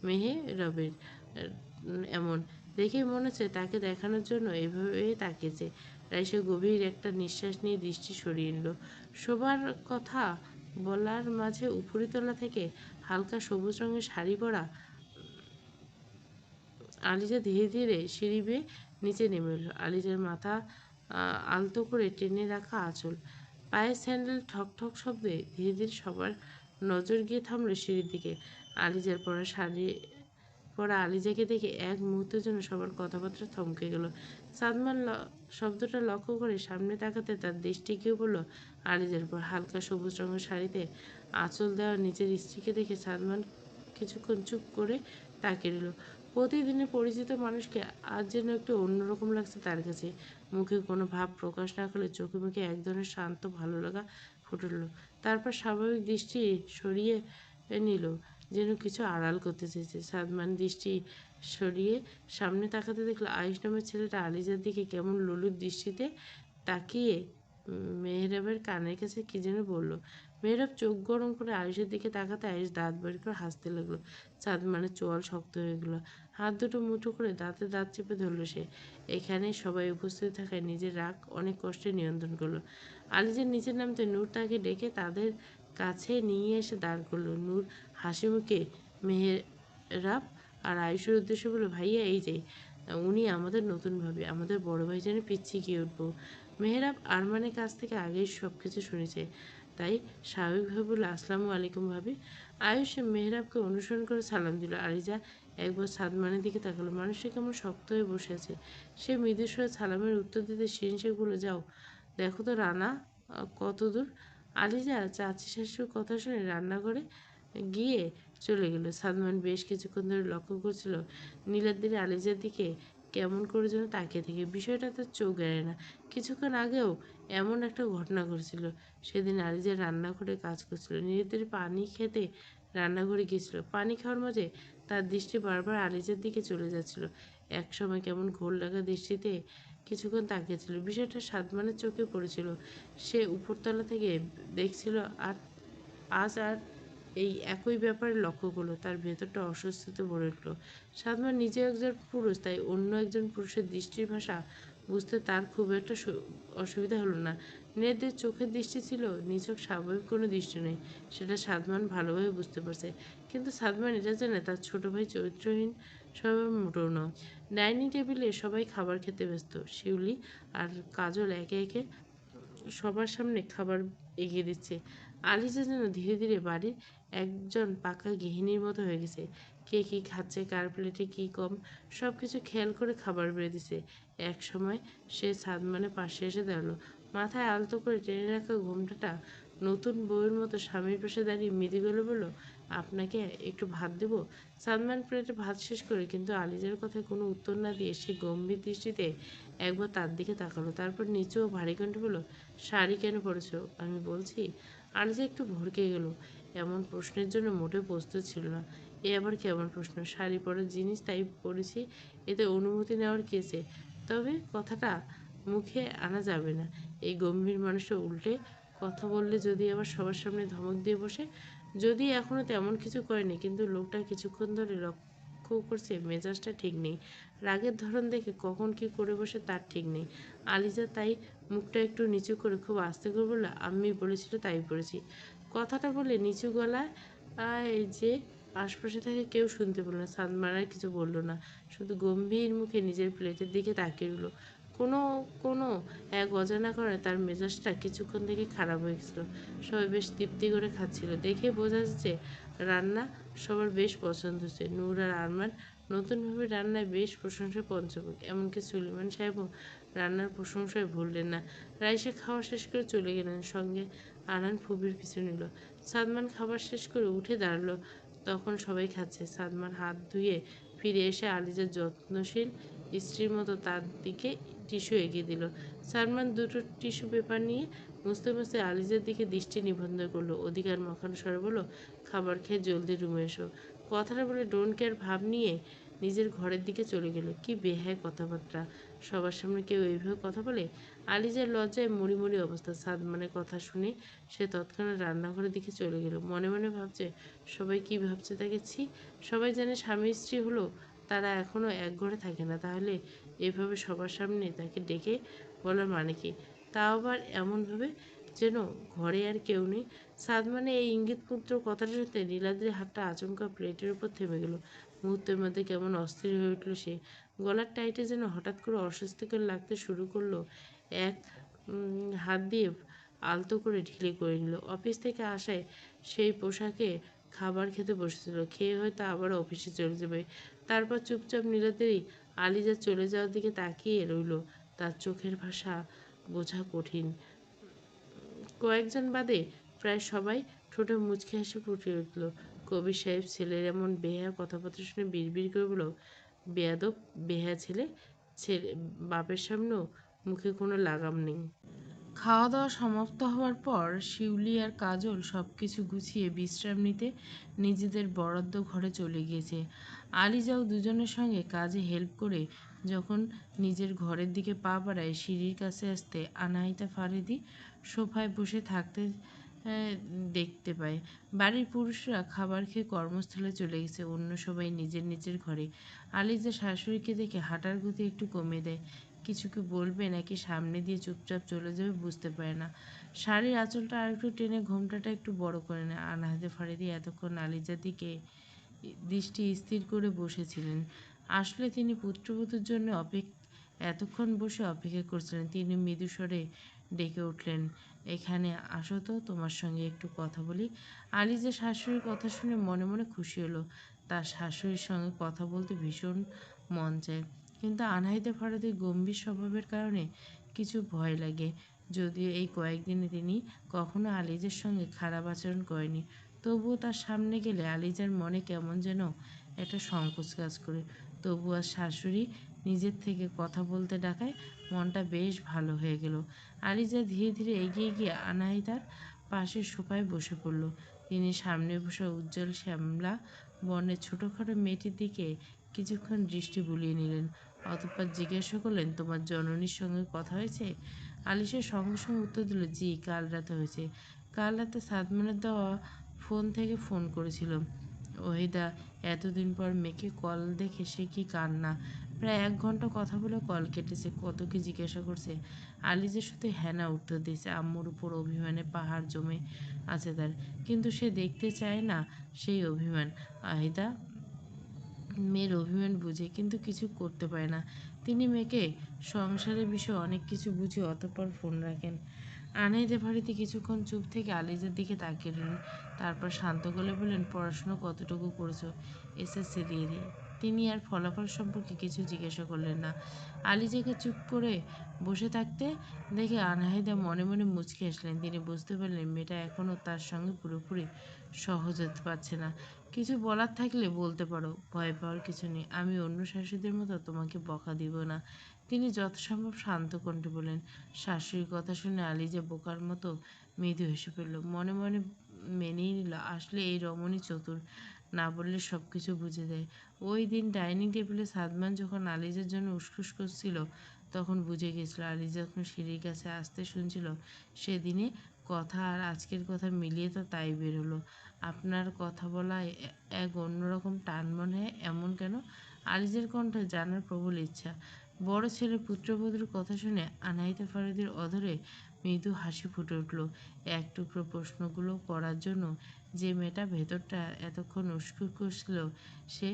Speaker 1: মেহরাবের। এমন দেখেই মনে হচ্ছে তাকে দেখানোর জন্য এভাবে তাকিয়েছে। রাইসা গভীর একটা নিঃশ্বাস নিয়ে দৃষ্টি সরিয়ে নিল। শোবার কথা বলার মাঝে উপরিতলা থেকে হালকা সবুজ রঙের শাড়ি পরা আলিজা ধীরে ধীরে সিঁড়ি বেয়ে নিচে নেমে এলো। আলিজার মাথা আলতো করে টেনে রাখা আঁচল, পায়ের স্যান্ডেল ঠক ঠক শব্দে ধীরে ধীরে সবার নজর গিয়ে থামলো সিঁড়ির দিকে। আলিজার পরা আলিজাকে দেখে এক মুহূর্তের জন্য সবার কথাবার্তা থমকে গেল। সাদমান শব্দটা লক্ষ্য করে সামনে তাকাতে তার দৃষ্টি গিয়ে পড়ল আলিজার পর। হালকা সবুজ রঙের শাড়িতে আঁচল দেওয়া নিজের স্ত্রীকে দেখে সাদমান কিছুক্ষণ চুপ করে তাকিয়ে রইল। প্রতিদিনের পরিচিত মানুষকে আজ যেন একটু অন্যরকম লাগছে তার কাছে। মুখে কোনো ভাব প্রকাশ না করলে চোখে মুখে এক ধরনের শান্ত ভালো লাগা ফুটে উঠল। তারপর স্বাভাবিক দৃষ্টি সরিয়ে নিল, যেন কিছু আড়াল করতে চেয়েছে। সাদমান দৃষ্টি সরিয়ে সামনে তাকাতে দেখলো আয়ুষ নামের ছেলেটা আলিজার দিকে কেমন লোলুর দৃষ্টিতে তাকিয়ে মেহরাবের কানের কাছে কি যেন বলল। মেহরাব চোখ গরম করে আয়ুষের দিকে তাকাতে আয়ুষ দাঁত বের করে হাসতে লাগলো। সাদমানের চোয়াল শক্ত হয়ে গেল। হাত দুটো মুঠো করে দাঁতে দাঁত চেপে ধরল সে। এখানে সবাই উপস্থিত থাকায় নিজের রাগ অনেক কষ্টে নিয়ন্ত্রণ করলো। আলিজার নিচের নামতে নূর তাকে ডেকে তাদের কাছে নিয়ে এসে দাঁড় করলো। নূর হাসি মুখে মেহরাব আর আয়ুষের উদ্দেশ্যে বলল, ভাইয়া এই যে উনি আমাদের নতুন ভাবি, আমাদের বড় ভাই যেন পিছিয়ে গিয়ে উঠবো। মেহরাব আরমানের কাছ থেকে আগেই সব কিছু শুনেছে, তাই স্বাভাবিকভাবে বলল, আসসালামু আলাইকুম ভাবি। আয়ুষ মেহরাবকে অনুসরণ করে সালাম দিল। আলিজা একবার সাদমানের দিকে তাকালো। মানুষটা কেমন শক্ত হয়ে বসে আছে। সে মৃদু স্বরে সালামের উত্তর দিতে শিরিন শেখ বলে, যাও দেখো তো রান্না কত দূর। আলিজা চাচি শাশুর কথা শুনে রান্নাঘরে গিয়ে চলে গেল। সাদমান বেশ কিছুক্ষণ ধরে লক্ষ্য করছিল নীলাদ্রি আলিজার দিকে কেমন করে যেন তাকিয়ে থেকে। বিষয়টা তার চোখ এড়ে না। কিছুক্ষণ আগেও এমন একটা ঘটনা ঘটেছিল। সেদিন আলিজা রান্নাঘরে কাজ করছিল, নীলাদ্রি পানি খেতে রান্নাঘরে গিয়েছিল। পানি খাওয়ার মাঝে তার দৃষ্টি বারবার আলিজার দিকে চলে যাচ্ছিল। এক সময় কেমন ঘোর লাগা দৃষ্টিতে কিছুক্ষণ তাকিয়েছিল। বিষয়টা সাদমানের চোখে পড়েছিল। সে উপরতলা থেকে দেখছিল আর আজ আর এই একই ব্যাপারে লক্ষ্য করলো। তার ভেতরটা অস্বস্তিতে ভরে উঠল। সাদমান নিজে একজন পুরুষ, তাই অন্য একজন পুরুষের দৃষ্টির ভাষা বুঝতে তার খুব একটা অসুবিধা হলো না। মেয়েদের চোখের দৃষ্টি ছিল নিছক স্বাভাবিক কোনো দৃষ্টি নেই, সেটা সাদমান ভালোভাবে বুঝতে পারছে। কিন্তু সাদমান এটা জানে তার ছোট ভাই চরিত্রহীন স্বভাব মোটেও নয়। ডাইনিং টেবিলে সবাই খাবার খেতে ব্যস্ত। শিউলি আর কাজল একে একে সবার সামনে খাবার এগিয়ে দিচ্ছে। আলিজা যেন ধীরে ধীরে বাড়ির একজন পাকা গৃহিণীর মতো হয়ে গেছে। কে কী খাচ্ছে, কার প্লেটে কী কম, সব কিছু খেয়াল করে খাবার বেড়ে দিছে। এক সময় সে সাদমানের পাশে এসে দাঁড়ালো। মাথায় আলতো করে টেনে রাখা ঘোমটাটা নতুন বউয়ের মতো স্বামীর পাশে দাঁড়িয়ে মৃদু গেলে বলল, আপনাকে একটু ভাত দেব? সালমান প্লেটে ভাত শেষ করে কিন্তু আলিজার কথায় কোনো উত্তর না দিয়ে সে গম্ভীর দৃষ্টিতে একবার তার দিকে তাকালো। তারপর নিচু ও ভারী কণ্ঠে বলল, শাড়ি কেন পরেছো? আমি বলছি। আলিজা একটু ভড়কে গেল। এমন প্রশ্নের জন্য মোটেও প্রস্তুত ছিল না। এ আবার কেমন প্রশ্ন? শাড়ি পরার জিনিস, তাই পরেছি। এতে অনুমতি নেওয়ার কেসে। তবে কথাটা মুখে আনা যাবে না। এই গম্ভীর মানুষটা উল্টে কথা বললে যদি আবার সবার সামনে ধমক দিয়ে বসে। যদি এখনো তেমন কিছু করেনি, কিন্তু লোকটা কিছুক্ষণ ধরে লক্ষ্য করছে মেজাজটা ঠিক নেই। রাগের ধরন দেখে কখন কি করে বসে তার ঠিক নেই। আলিজা তাই মুখটা একটু নিচু করে খুব আস্তে করে বলল, আমি বলেছিল তাই পড়েছি। কথাটা বলে নিচু গলায় যে আশপাশে থাকে কেউ শুনতে পেল না। সাদমান আর কিছু বলল না, শুধু গম্ভীর মুখে নিজের প্লেটের দিকে তাকিয়ে রইল। কোনো কোনো এক অজানা কারণে তার মেজাজটা কিছুক্ষণ থেকে খারাপ হয়ে গেছিল। সবাই বেশ তৃপ্তি করে খাচ্ছিল, দেখে বোঝা যাচ্ছে রান্না সবার বেশ পছন্দ হচ্ছে। নূর আর আরমান নতুনভাবে রান্নায় বেশ প্রশংসায় পঞ্চমুখ। এমনকি সুলেমান সাহেবও রান্নার প্রশংসায় ভুললেন না। রাইসা খাওয়া শেষ করে চলে গেলেন, সঙ্গে আরহান ফুবির পিছু নিল। সাদমান খাবার শেষ করে উঠে দাঁড়ালো। তখন সবাই খাচ্ছে। সাদমান হাত ধুয়ে ফিরে এসে আলিজার যত্নশীল স্ত্রীর মতো তার দিকে টিস্যু এগিয়ে দিল। সালমান দুটো টিস্যু পেপার নিয়ে মুছতে মুছতে আলিজার দিকে দৃষ্টি নিবদ্ধ করলো। অধিকার মাখানো স্বরে বলল, খাবার খেয়ে জলদি রুমে এসো। কথাটা বলে ডোন্ট কেয়ার ভাব নিয়ে নিজের ঘরের দিকে চলে গেল। কি বেহায় কথাবার্তা! সবার সামনে কেউ এইভাবে কথা বলে? আলিজার লজ্জায় মরি মরি অবস্থা। সাদমানের কথা শুনে সে তৎক্ষণাৎ রান্নাঘরের দিকে চলে গেল। মনে মনে ভাবছে, সবাই কি ভাবছে তাকে? ছি! সবাই জানে স্বামী স্ত্রী হলো তারা এখনও এক ঘরে থাকে না, তাহলে এভাবে সবার সামনে তাকে ডেকে বলার মানে কি? তাও আবার এমনভাবে যেন ঘরে আর কেউ নেই। সাদমানে এই ইঙ্গিতপুত্র কথাটা শুনতে নীলাদ্রির হাতটা আচমকা প্লেটের উপর থেমে গেল। মুহূর্তের মধ্যে কেমন অস্থির হয়ে উঠল সে। গলার টাইটে যেন হঠাৎ করে অস্বস্তিকর লাগতে শুরু করলো। এক হাত দিয়ে আলতো করে ঢিলে করে নিল। অফিস থেকে আসায় সেই পোশাকে খাবার খেতে বসেছিল। খেয়ে হয়তো আবারও অফিসে চলে যাবে। তারপর চুপচাপ নীলাদ্রি আলিজা চলে যাওয়ার দিকে তাকিয়ে রইল। তার চোখের ভাষা বোঝা কঠিন। কয়েকজন বাদে প্রায় সবাই ঠোঁটে মুচকি হাসি ফুটিয়ে উঠল। কবির সাহেব ছেলের এমন বেহায়া কথাবার্তা শুনে বিড়বিড় করে বলল, বেয়াদব বেহায়া ছেলে। ছেলে বাপের সামনেও মুখে কোনো লাগাম নেই। খাওয়া দাওয়া সমাপ্ত হওয়ার পর শিউলি আর কাজল সব কিছু গুছিয়ে বিশ্রাম নিতে নিজেদের বরাদ্দ ঘরে চলে গিয়েছে। আলিজাও দুজনের সঙ্গে কাজে হেল্প করে যখন নিজের ঘরের দিকে পা বাড়ায়, সিঁড়ির কাছে আসতে আনাহিতা ফারেদি সোফায় বসে থাকতে দেখতে পায়। বাড়ির পুরুষরা খাবার খেয়ে কর্মস্থলে চলে গেছে, অন্য সবাই নিজের নিজের ঘরে। আলিজা শাশুড়িকে দেখে হাঁটার গতি একটু কমিয়ে দেয়। কিছু কি বলবে নাকি সামনে দিয়ে চুপচাপ চলে যাবে বুঝতে পারে না। শাড়ির আঁচলটা আর একটু টেনে ঘোমটাটা একটু বড় করে নেয়। আনাহাতে ফারেদি এতক্ষণ আলিজার দিকে দৃষ্টি স্থির করে বসেছিলেন। আসলে তিনি পুত্রবধূর জন্য এতক্ষণ বসে অপেক্ষা করছিলেন। তিনি মৃদু স্বরে ডেকে উঠলেন, এখানে আসো তো, তোমার সঙ্গে একটু কথা বলি। আলিজা শাশুড়ির কথা শুনে মনে মনে খুশি হলো। তার শাশুড়ির সঙ্গে কথা বলতে ভীষণ মন চায়, কিন্তু আনাহিতে ফারাদের গম্ভীর স্বভাবের কারণে কিছু ভয় লাগে। যদিও এই কয়েকদিনে তিনি কখনো আলিজার সঙ্গে খারাপ আচরণ করেনি, তবুও তার সামনে গেলে আলিজার মনে কেমন যেন একটা সংকোচ কাজ করে। তবু আর শাশুড়ি নিজের থেকে কথা বলতে ডাকায় মনটা বেশ ভালো হয়ে গেল। আলিজা ধীরে ধীরে এগিয়ে গিয়ে আনাহিতার পাশের সোফায় বসে পড়ল। তিনি সামনে বসা উজ্জ্বল শ্যামলা বর্ণের ছোটোখাটো মেয়েটির দিকে কিছুক্ষণ দৃষ্টি বুলিয়ে নিলেন। অতঃপর জিজ্ঞাসা করলেন, তোমার জননীর সঙ্গে কথা হয়েছে? আলিশা সঙ্গে সঙ্গে উত্তর দিল, জি, কাল রাতে হয়েছে। কাল রাতে সাদমানের দেওয়া ফোন করেছিল। ওহিদা এতদিন পর মেয়েকে কল দেখে সে কি কান্না! প্রায় 1 ঘন্টা কথা বলে কল কেটেছে। কত কি জিজ্ঞাসা করছে। আলিজা শুধু হ্যানা উত্তর দিয়েছে। আম্মুর উপর অভিমানে পাহাড় জমে আছে তার, কিন্তু সে দেখতে চায় না সেই অভিমান। আহিদা মেয়ের অভিমান বুঝে, কিন্তু কিছু করতে পারে না। তিনি মেয়েকে সংসারের বিষয়ে অনেক কিছু বুঝিয়ে অতঃপর ফোন রাখেন। আনাইতে ফারিতে কিছুক্ষণ চুপ থেকে আলিজের দিকে তাকিয়ে রইলেন। তারপর শান্ত গলে বললেন, পড়াশোনা কতটুকু করেছো? এসএসসি দিয়ে দিই। তিনি আর ফলাফল সম্পর্কে কিছু জিজ্ঞাসা করলেন না। আলিজাকে চুপ করে বসে থাকতে দেখে আনাহিদা মনে মনে মুচকি হাসলেন। তিনি বুঝতে পারলেন মেয়েটা এখনও তার সঙ্গে পুরোপুরি সহজ হতে পারছে না। কিছু বলার থাকলে বলতে পারো, ভয় পাওয়ার কিছু নেই। আমি অন্য শাশুড়িদের মতো তোমাকে বকা দিব না। তিনি যথাসম্ভব শান্ত কণ্ঠে বললেন। শাশুড়ির কথা শুনে আলিজা বোকার মতো মৃদু হেসে ফেলল। মনে মনে মেনেই নিল, আসলে এই রমণী চতুর, না বললে সব কিছু বুঝে দেয়। ওই দিন ডাইনিং টেবিলে সাদমান যখন আলিজার জন্য উসখুস করছিল, তখন বুঝে গেছিল আলিজা যখন সিঁড়ির কাছে আসতে শুনছিল। সেদিনে কথা আর আজকের কথা মিলিয়ে তো তাই বের হলো। আপনার কথা বলায় এক অন্যরকম টান মনে হয়, এমন কেন? আলিজের কণ্ঠে জানার প্রবল ইচ্ছা। বড় ছেলে পুত্রবধূর কথা শুনে আনাহিতা ফারিদের অধরে মৃদু হাসি ফুটে উঠল। এক টুকরো প্রশ্নগুলো করার জন্য যে মেয়েটা ভেতরটা এতক্ষণ উস্কুস করছিল, সে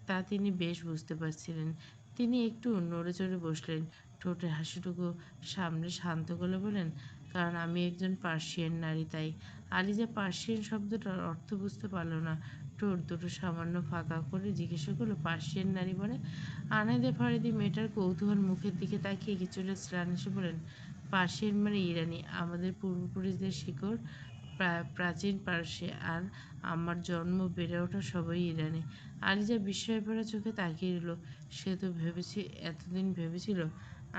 Speaker 1: তা তিনি বেশ বুঝতে পারছিলেন। তিনি একটু নড়ে চড়ে বসলেন, ঠোঁটের হাসিটুকু সামনে শান্ত গলে বলেন, কারণ আমি একজন পার্সিয়ান নারী, তাই। আলিজা পার্সিয়ান শব্দটার অর্থ বুঝতে পারল না। ঠোঁট দুটো সামান্য ফাঁকা করে জিজ্ঞাসা করলো, পার্সিয়ান নারী মানে? আনাইদা ফারিদি মেয়েটার কৌতূহল মুখের দিকে তাকিয়ে কিছুটা ম্লান হেসে বলেন, পার্সিয়ান মানে ইরানি। আমাদের পূর্বপুরুষদের শিকড় প্রাচীন পার্শ্বে, আর আমার জন্ম বেড়ে ওঠা সবই ইরানে। আলিজা বিস্ময় ভরা চোখে তাকিয়ে রইল। সে তো এতদিন ভেবেছিল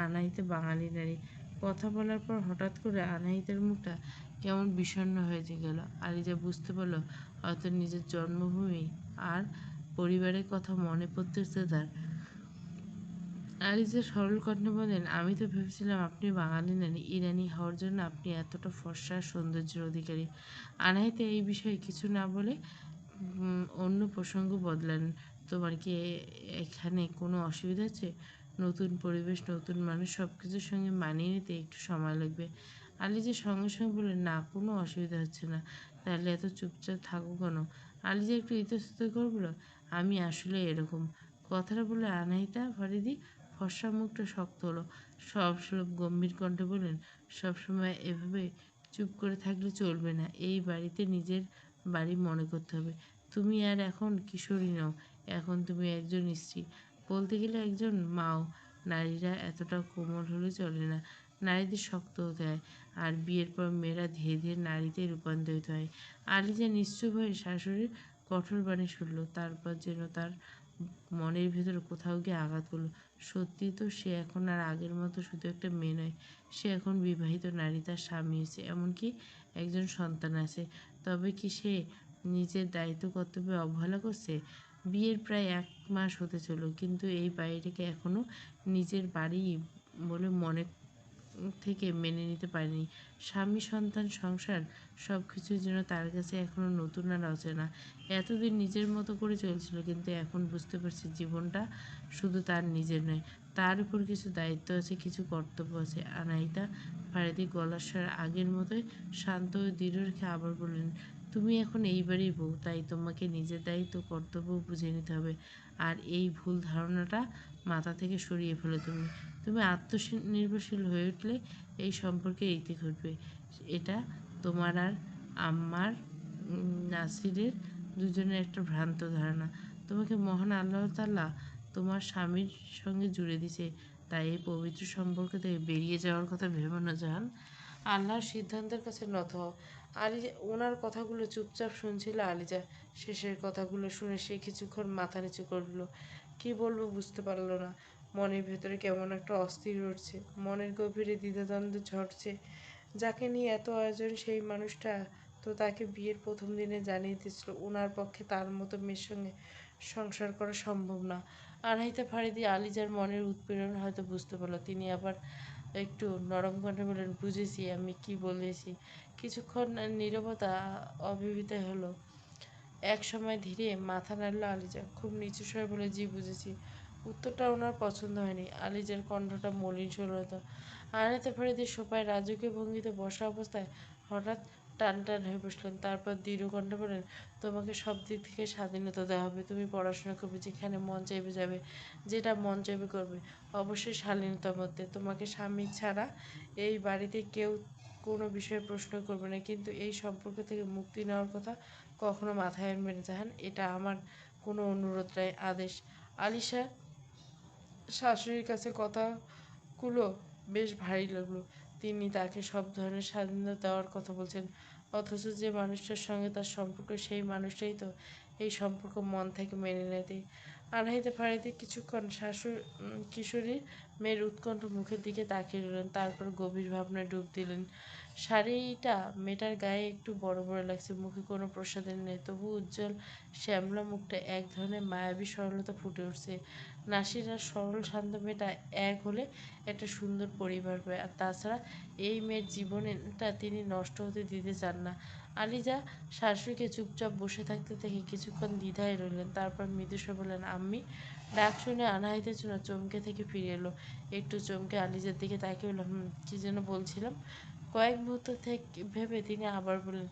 Speaker 1: আনাহিতে বাঙালি নারী। কথা বলার পর হঠাৎ করে আনাহিতের মুখটা কেমন বিষণ্ণ হয়ে গেল। আলিজা বুঝতে পারল হয়তো নিজের জন্মভূমি আর পরিবারের কথা মনে পড়তেছে তার। আলিজা সরল কণ্ঠে বলেন, আমি তো ভেবেছিলাম আপনি বাঙালি নন, ইরানি হওয়ার জন্য আপনি এতটা ফর্সা আর সৌন্দর্যের অধিকারী। আনাহিতে এই বিষয়ে কিছু না বলে অন্য প্রসঙ্গ বদলালেন। তোমার কি এখানে কোনো অসুবিধা হচ্ছে? নতুন পরিবেশ, নতুন মানুষ, সব কিছুর সঙ্গে মানিয়ে নিতে একটু সময় লাগবে। আলিজা সঙ্গে সঙ্গে বললেন, না, কোনো অসুবিধা হচ্ছে না। তাহলে এত চুপচাপ থাকো কেন? আলিজা একটু ইতস্তত করে বলল, আমি আসলে এরকম। কথাটা বলে আনাহিতা ফারিদি ফর্সা মুখটা শক্ত হলো। সবস্বরূপ গম্ভীর কণ্ঠে বললেন, সবসময় এভাবে চুপ করে থাকলে চলবে না। এই বাড়িতে নিজের বাড়ি মনে করতে হবে। তুমি আর এখন কিশোরী নও, এখন তুমি একজন স্ত্রী, বলতে গেলে একজন মাও। নারীরা এতটা কোমল হলে চলে না, নারীদের শক্ত হতে হয়। আর বিয়ের পর মেয়েরা ধীরে ধীরে নারীতে রূপান্তরিত হয়। আলিজা নিশ্চুপ হয়ে শাশুড়ির কঠোর বাণী শুনল, তারপর যেন তার মনের ভেতর কোথাও গিয়ে আঘাত করল। সত্যি তো, সে এখন আর আগের মতো শুধু একটা মেয়ে নয়, সে এখন বিবাহিত নারী, তার স্বামী আছে, এমনকি একজন সন্তান আছে। তবে কি সে নিজের দায়িত্ব কর্তব্যে অবহেলা করছে? বিয়ের প্রায় 1 মাস হতে চলল, কিন্তু এই বাড়িটাকে এখনও নিজের বাড়ি বলে মনে থেকে মেনে নিতে পারেনি। স্বামী, সন্তান, সংসার সব কিছুই যেন তার কাছে এখনও নতুন আর অচেনা। এতদিন নিজের মতো করে চলছিল, কিন্তু এখন বুঝতে পারছে জীবনটা শুধু তার নিজের নয়, তার উপর কিছু দায়িত্ব আছে, কিছু কর্তব্য আছে। আনাহিতা ফারিদি গলার স্বর আগের মতোই শান্ত ও দৃঢ় রেখে আবার বললেন, তুমি এখন এই বাড়ির বউ, তাই তোমাকে নিজের দায়িত্ব কর্তব্য বুঝে নিতে হবে। আর এই ভুল ধারণাটা মাথা থেকে সরিয়ে ফেলো। তুমি তুমি আত্মনির্ভরশীল হয়ে উঠলে এই সম্পর্কের ইতি ঘটবে। এটা তোমার আর আমার নাসিরের দুজনের একটা ভ্রান্ত ধারণা। তোমাকে মহান আল্লাহ তাআলা তোমার স্বামীর সঙ্গে জুড়ে দিয়েছে, তাই এই পবিত্র সম্পর্ক থেকে বেরিয়ে যাওয়ার কথা ভেবো না জান। আল্লাহর সিদ্ধান্তের কাছে নত হও। আলিজা ওনার কথাগুলো চুপচাপ শুনছিল। আলিজা শেষের কথাগুলো শুনে সে কিছুক্ষণ মাথা নিচু করল। কি বলবো বুঝতে পারল না। মনের ভেতরে কেমন একটা অস্থির উঠছে, মনের গভীরে দ্বিধাদ্বন্দ্ব ঝরছে। যাকে নিয়ে এত আয়োজন, সেই মানুষটা তো তাকে বিয়ের প্রথম দিনে জানিয়ে দিয়েছিল ওনার পক্ষে তার মতো মেয়ের সঙ্গে সংসার করা সম্ভব না। আনাহিতা ফারিদি আলিজার মনের উৎপীড়ন হয়তো বুঝতে পারল। তিনি আবার একটু নরম কণ্ঠে বললেন, বুঝেছি, আমি কি বলেছি। কিছুক্ষণ নীরবতা অভিভূত হলো। এক সময় ধীরে মাথা নাড়ল আলিজা, খুব নিচু স্বরে বলে, জি বুঝেছি। উত্তরটা ওনার পছন্দ হয়নি। আলিজার কণ্ঠটা মলিন সরলতা। আনাতে ফারিদি সোফায় রাজকীয় ভঙ্গিতে বসা অবস্থায় হঠাৎ টান টান হয়ে বসলেন। তারপর দৃঢ় কণ্ঠে বলেন, তোমাকে সব দিক থেকে স্বাধীনতা দেওয়া হবে। তুমি পড়াশোনা করবে, যেখানে মন চাইবে যাবে, যেটা মন চাইবে করবে, অবশ্যই শালীনতার মধ্যে। তোমাকে স্বামী ছাড়া এই বাড়িতে কেউ কোনো বিষয়ে প্রশ্ন করবে না, কিন্তু এই সম্পর্ক থেকে মুক্তি নেওয়ার কথা কখনো মাথায় আনবে না জাহান। এটা আমার কোনো অনুরোধ নয়, আদেশ। আলিশা শাশুড়ির কাছে কথাগুলো বেশ ভারী লাগলো। তিনি তাকে সব ধরনের স্বাধীনতা দেওয়ার কথা বলছেন, অথচ যে মানুষটার সঙ্গে তার সম্পর্ক সেই মানুষটাই তো এই সম্পর্ক মন থেকে মেনে নেয়। আনাহিতে ফাড়িতে কিছুক্ষণ কিশোরী মেয়ের উৎকণ্ঠ মুখের দিকে তাকিয়ে রইলেন, তারপর গভীর ভাবনায় ডুব দিলেন। শাড়িটা মেয়েটার গায়ে একটু বড় বড় লাগছে, মুখে কোনো প্রসাধন নেই, তবু উজ্জ্বল শ্যামলা মুখটা এক ধরনের মায়াবী সরলতা ফুটে উঠছে। নাসির আর সরল শান্ত মেয়েটা এক হলে একটা সুন্দর পরিবার পায়। আর তাছাড়া এই মেয়ের জীবনটা তিনি নষ্ট হতে দিতে চান না। আলিজা শাশুড়িকে চুপচাপ বসে থাকতে দেখে কিছুক্ষণ দ্বিধায় রইলেন, তারপর মৃদুস্বরে বললেন, আম্মি। ডাক শুনে আনাহিতের জন্য চমকে থেকে ফিরে এলো। একটু চমকে আলিজার দিকে তাকিয়ে বলল, কি যেন বলছিলাম। কয়েক মুহূর্ত থেকে ভেবে তিনি আবার বললেন,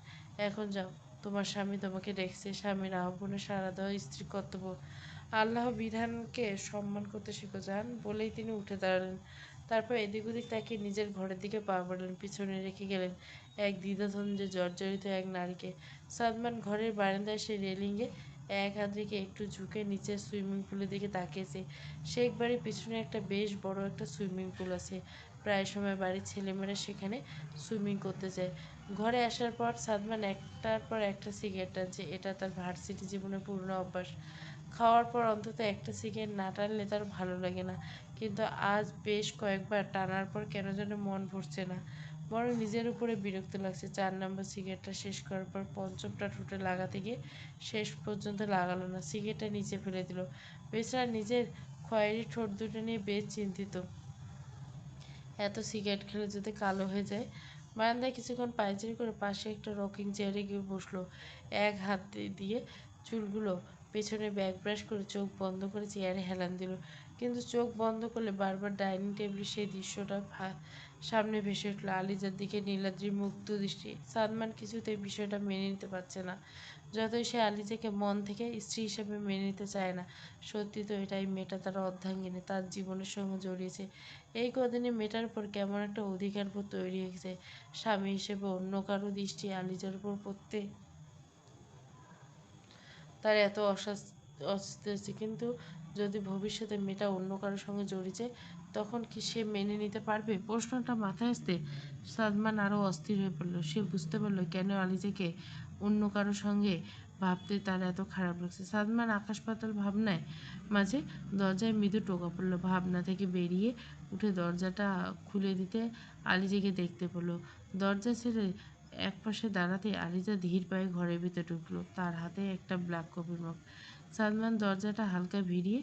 Speaker 1: এখন যাও, তোমার স্বামী তোমাকে ডেকেছে। স্বামীর আহ্বানে সাড়া দেওয়া স্ত্রীর কর্তব্য। আল্লাহ বিধানকে সম্মান করতে শিখো যান, বলেই তিনি উঠে দাঁড়ালেন। তারপর এদিক ওদিক তাকিয়ে নিজের ঘরের দিকে পা বাড়ালেন, পিছনে রেখে গেলেন এক দ্বিধাদ্বন্দ্বে জর্জরিত এক নারীকে। সাদমান ঘরের বারান্দায় সেই রেলিংয়ে এক হাত রেখে একটু ঝুঁকে নিচের সুইমিং পুলের দিকে তাকিয়েছে। শেখ বাড়ির পিছনে একটা বেশ বড় একটা সুইমিং পুল আছে। প্রায় সময় বাড়ির ছেলেমেয়েরা সেখানে সুইমিং করতে যায়। ঘরে আসার পর সাদমান একটার পর একটা সিগারেট টানছে। এটা তার ভার্সিটি জীবনের পুরনো অভ্যাস। খাওয়ার পর অন্তত একটা সিগারেট না টানলে তার ভালো লাগে না, কিন্তু আজ বেশ কয়েকবার টানার পর কেন যেন মন ভরছে না, বরং নিজের উপরে বিরক্ত লাগছে। 4 নম্বর সিগারেটটা শেষ করার পর পঞ্চমটা ঠোঁটে লাগাতে গিয়ে শেষ পর্যন্ত লাগালো না, সিগারেটটা নিচে ফেলে দিল। বেচারা নিজের খয়েরি ঠোঁট দুটো নিয়ে বেশ চিন্তিত। এত সিগারেট খেলে যদি কালো হয়ে যায়। বারান্দায় কিছুক্ষণ পায়চারি করে পাশে একটা রকিং চেয়ারে গিয়ে বসলো। এক হাত দিয়ে চুলগুলো পেছনে ব্যাক ব্রাশ করে চোখ বন্ধ করে চেয়ারে হেলান দিল, কিন্তু চোখ বন্ধ করলে বারবার ডাইনিং টেবিলে সেই দৃশ্যটা সামনে ভেসে উঠল। আলিজার দিকে নীলাদ্রির মুগ্ধ দৃষ্টি। সাদমান কিছুতেই বিষয়টা মেনে নিতে পারছে না। যতই সে আলিজাকে মন থেকে স্ত্রী হিসেবে মেনে নিতে চায় না, সত্যি তো এটাই, মেয়েটা তার অর্ধাঙ্গিনী, তার জীবনের সঙ্গে জড়িয়েছে। এই কদিনে মেয়েটার উপর কেমন একটা অধিকারবোধ তৈরি হয়েছে। স্বামী হিসেবে অন্য কারো দৃষ্টি আলিজার উপর পড়তে তার এত অস্বস্তি হচ্ছে, কিন্তু যদি ভবিষ্যতে মেয়েটা অন্য কারোর সঙ্গে জড়িয়ে যায়, তখন কি সে মেনে নিতে পারবে? প্রশ্নটা মাথায় আসতে সাদমান আরও অস্থির হয়ে পড়ল। সে বুঝতে পারল কেন আলিজাকে অন্য কারোর সঙ্গে ভাবতে তার এত খারাপ লাগছে। সাদমান আকাশ পাতাল ভাবনায় মাঝে দরজায় মৃদু টোকা পড়ল। ভাবনা থেকে বেরিয়ে উঠে দরজাটা খুলে দিতে আলিজাকে দেখতে পেল। দরজা ছেড়ে একপাশে দাঁড়াতে আলিজা ধীর পায়ে ঘরের ভিতরে ঢুকলো, তার হাতে একটা ব্ল্যাক কফির মগ। সাদমান দরজাটা হালকা ভিড়িয়ে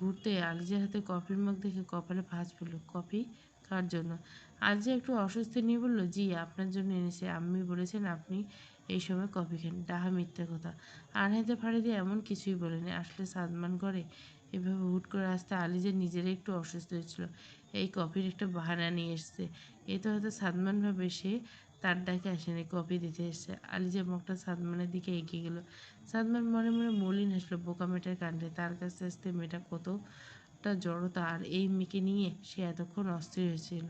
Speaker 1: ঘুরতে আলিজার হাতে কফির মগ দেখে কপালে ভাঁজ পড়ল। কফি কার জন্য? আলিজা একটু অস্বস্তি নিয়ে বলল, জি, আপনার জন্য এনেছে। আম্মি বলেছেন আপনি এই সময় কফি খান। ডাহা মিথ্যা কথা। আনহেতে ফাড়ি দিয়ে এমন কিছুই বলেনি। আসলে সাদমান ঘরে এভাবে হুট করে আসতে আলিজা নিজের একটু অস্বস্তি হয়েছিল। এই কফির একটা বাহানা নিয়ে এসছে। এতে হয়তো সাদমান ভাবে সে তার ডাকে আসেনি, কফি দিতে এসেছে। আলিজা মুখটা সাদমানের দিকে এগিয়ে গেল। সাদমান মনে মনে মলিন হাসলো বোকা মেয়েটার কাণ্ডে। তার কাছে আসতে মেয়েটা কতটা জড়তা, আর এই মেয়েকে নিয়ে সে এতক্ষণ অস্থির হয়েছিল।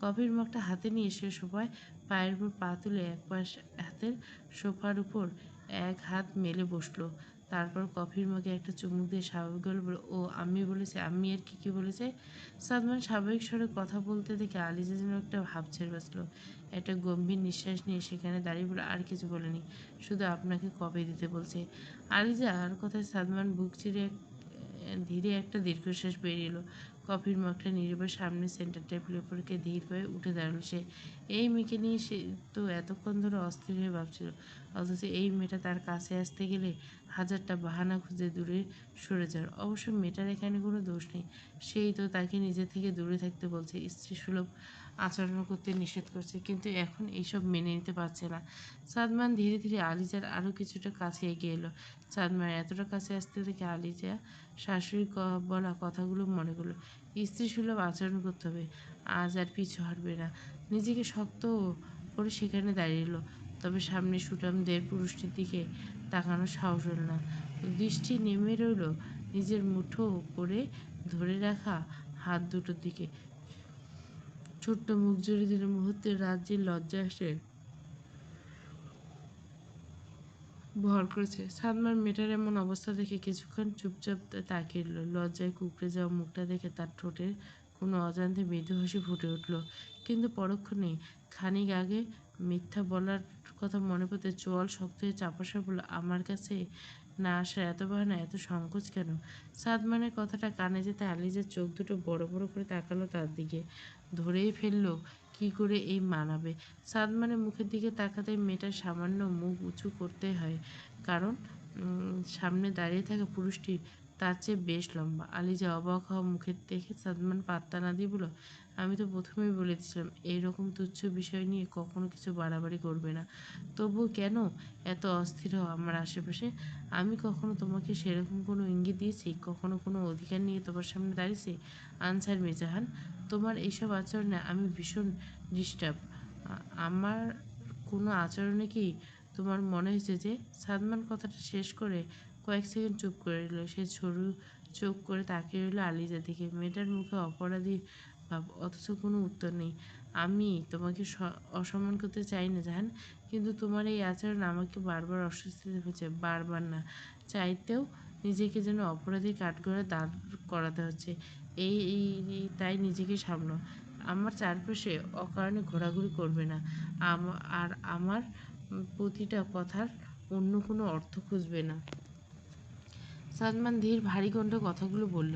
Speaker 1: কফির মগটা হাতে নিয়ে সে সোফায় পায়ের উপর পা তুলে এক পাশ হাতের সোফার উপর এক হাত মেলে বসলো। তারপর কফির মগে একটা চুমুক দিয়ে স্বাভাবিক গলায় বলল, ও আম্মি বলেছে। আম্মি আর কি বলেছে? সাদমান স্বাভাবিক স্বরে কথা বলতে দেখে আলিজা যেন একটা ভাব ছেড়ে বাঁচল। একটা গম্ভীর নিঃশ্বাস নিয়ে সেখানে দাঁড়িয়ে বলে, আর কিছু বলেনি, শুধু আপনাকে কফি দিতে বলছে। আলিজা আর কথায় সাদমান বুক চিরে ধীরে একটা দীর্ঘশ্বাস বেরিয়ে এলো। কফির মগটা নির্ভর সামনে সেন্টার টেবিলের উপর রেখে ধীর পায়ে উঠে দাঁড়ালো সে। এই মেয়েকে নিয়ে সে তো এতক্ষণ ধরে অস্থির হয়ে ভাবছিল, অথচ এই মেয়েটা তার কাছে আসতে গেলে হাজারটা বাহানা খুঁজে দূরে সরে যাওয়ার। অবশ্য মেয়েটার এখানে কোনো দোষ নেই, সেই তো তাকে নিজে থেকে দূরে থাকতে বলছে, স্ত্রী সুলভ আচরণ করতে নিষেধ করছে, কিন্তু এখন এইসব মেনে নিতে পারছে না। সাদমান ধীরে ধীরে আলিজার আরও কিছুটা কাছে এগিয়ে এলো। সাদমান এতটা কাছে আসতে দেখে আলিজা শাশুড়ি বলা কথাগুলো মনে করলো। স্ত্রী সুলভ আচরণ করতে হবে, আজ আর পিছু হাঁটবে না। নিজেকে শক্ত করে সেখানে দাঁড়িয়ে এলো, তবে সামনে সুঠামদের পুরুষটির দিকে তাকানোর সাহস হল না। দৃষ্টি নেমে রইল নিজের মুঠো করে ধরে রাখা হাত দুটোর দিকে। ছোট্ট মুখ জুড়ে দিলে মুহূর্তে রাজ্যের লজ্জা এসে ভর করেছে। সাদমান মেয়েটার এমন অবস্থা দেখে কিছুক্ষণ চুপচাপ তাকিয়ে রইল। লজ্জায় কুঁকড়ে যাওয়া মুখটা দেখে তার ঠোঁটে কোনো অজান্তে মৃদু হাসি ফুটে উঠল। কিন্তু পরক্ষণেই খানিক আগে মিথ্যা বলার কথা মনে পড়তে চোয়াল শক্ত হয়ে চাপাসা বলল, আমার কাছে না আসার এত বাহানা, এত সংকোচ কেন? সাদমানের কথাটা কানে যেতে আলিজের চোখ দুটো বড় বড় করে তাকালো তার দিকে। ধরেই ফেললো কি করে এই মানাবে। সাদমানের মুখের দিকে তাকাতে মেয়েটার সামান্য মুখ উঁচু করতে হয়, কারণ সামনে দাঁড়িয়ে থাকা পুরুষটি তার চেয়ে বেশ লম্বা। আলিজা অবাক হওয়া মুখের দেখে সাদমান পাত্তা না দিয়ে বলল, আমি তো প্রথমেই বলে দিয়েছিলাম এইরকম তুচ্ছ বিষয় নিয়ে কখনো কিছু বাড়াবাড়ি করবে না। তবুও কেন এত অস্থির হও আমার আশেপাশে? আমি কখনো তোমাকে সেরকম কোনো ইঙ্গিত দিয়েছি? কখনো কোনো অধিকার নিয়ে তোমার সামনে দাঁড়িয়েছি? আনসার মে জাহান, তোমার এইসব আচরণে আমি ভীষণ ডিস্টার্ব। আমার কোনো আচরণে কি তোমার মনে হয়েছে যে? সাদমান কথাটা শেষ করে কয়েক সেকেন্ড চুপ করে রইল। সে সরু চোখ করে তাকিয়ে রইল আলিজার দিকে। মেয়েটার মুখে অপরাধী ভাব, অথচ কোনো উত্তর নেই। আমি তোমাকে অসম্মান করতে চাই না জাহান, কিন্তু তোমার এই আচরণ আমাকে বারবার অস্বস্তিতে ফেলছে। বারবার না, চাইতেও নিজেকে যেন অপরাধীর কাঠগড়ায় দাঁড় করাতে হচ্ছে। তাই নিজেকে সামলাও। আমার চারপাশে অকারণে ঘোরাঘুরি করবে না। আর আমার প্রতিটা কথার অন্য কোনো অর্থ খুঁজবে না। সাদমান ধীর ভারী কণ্ঠে কথাগুলো বলল।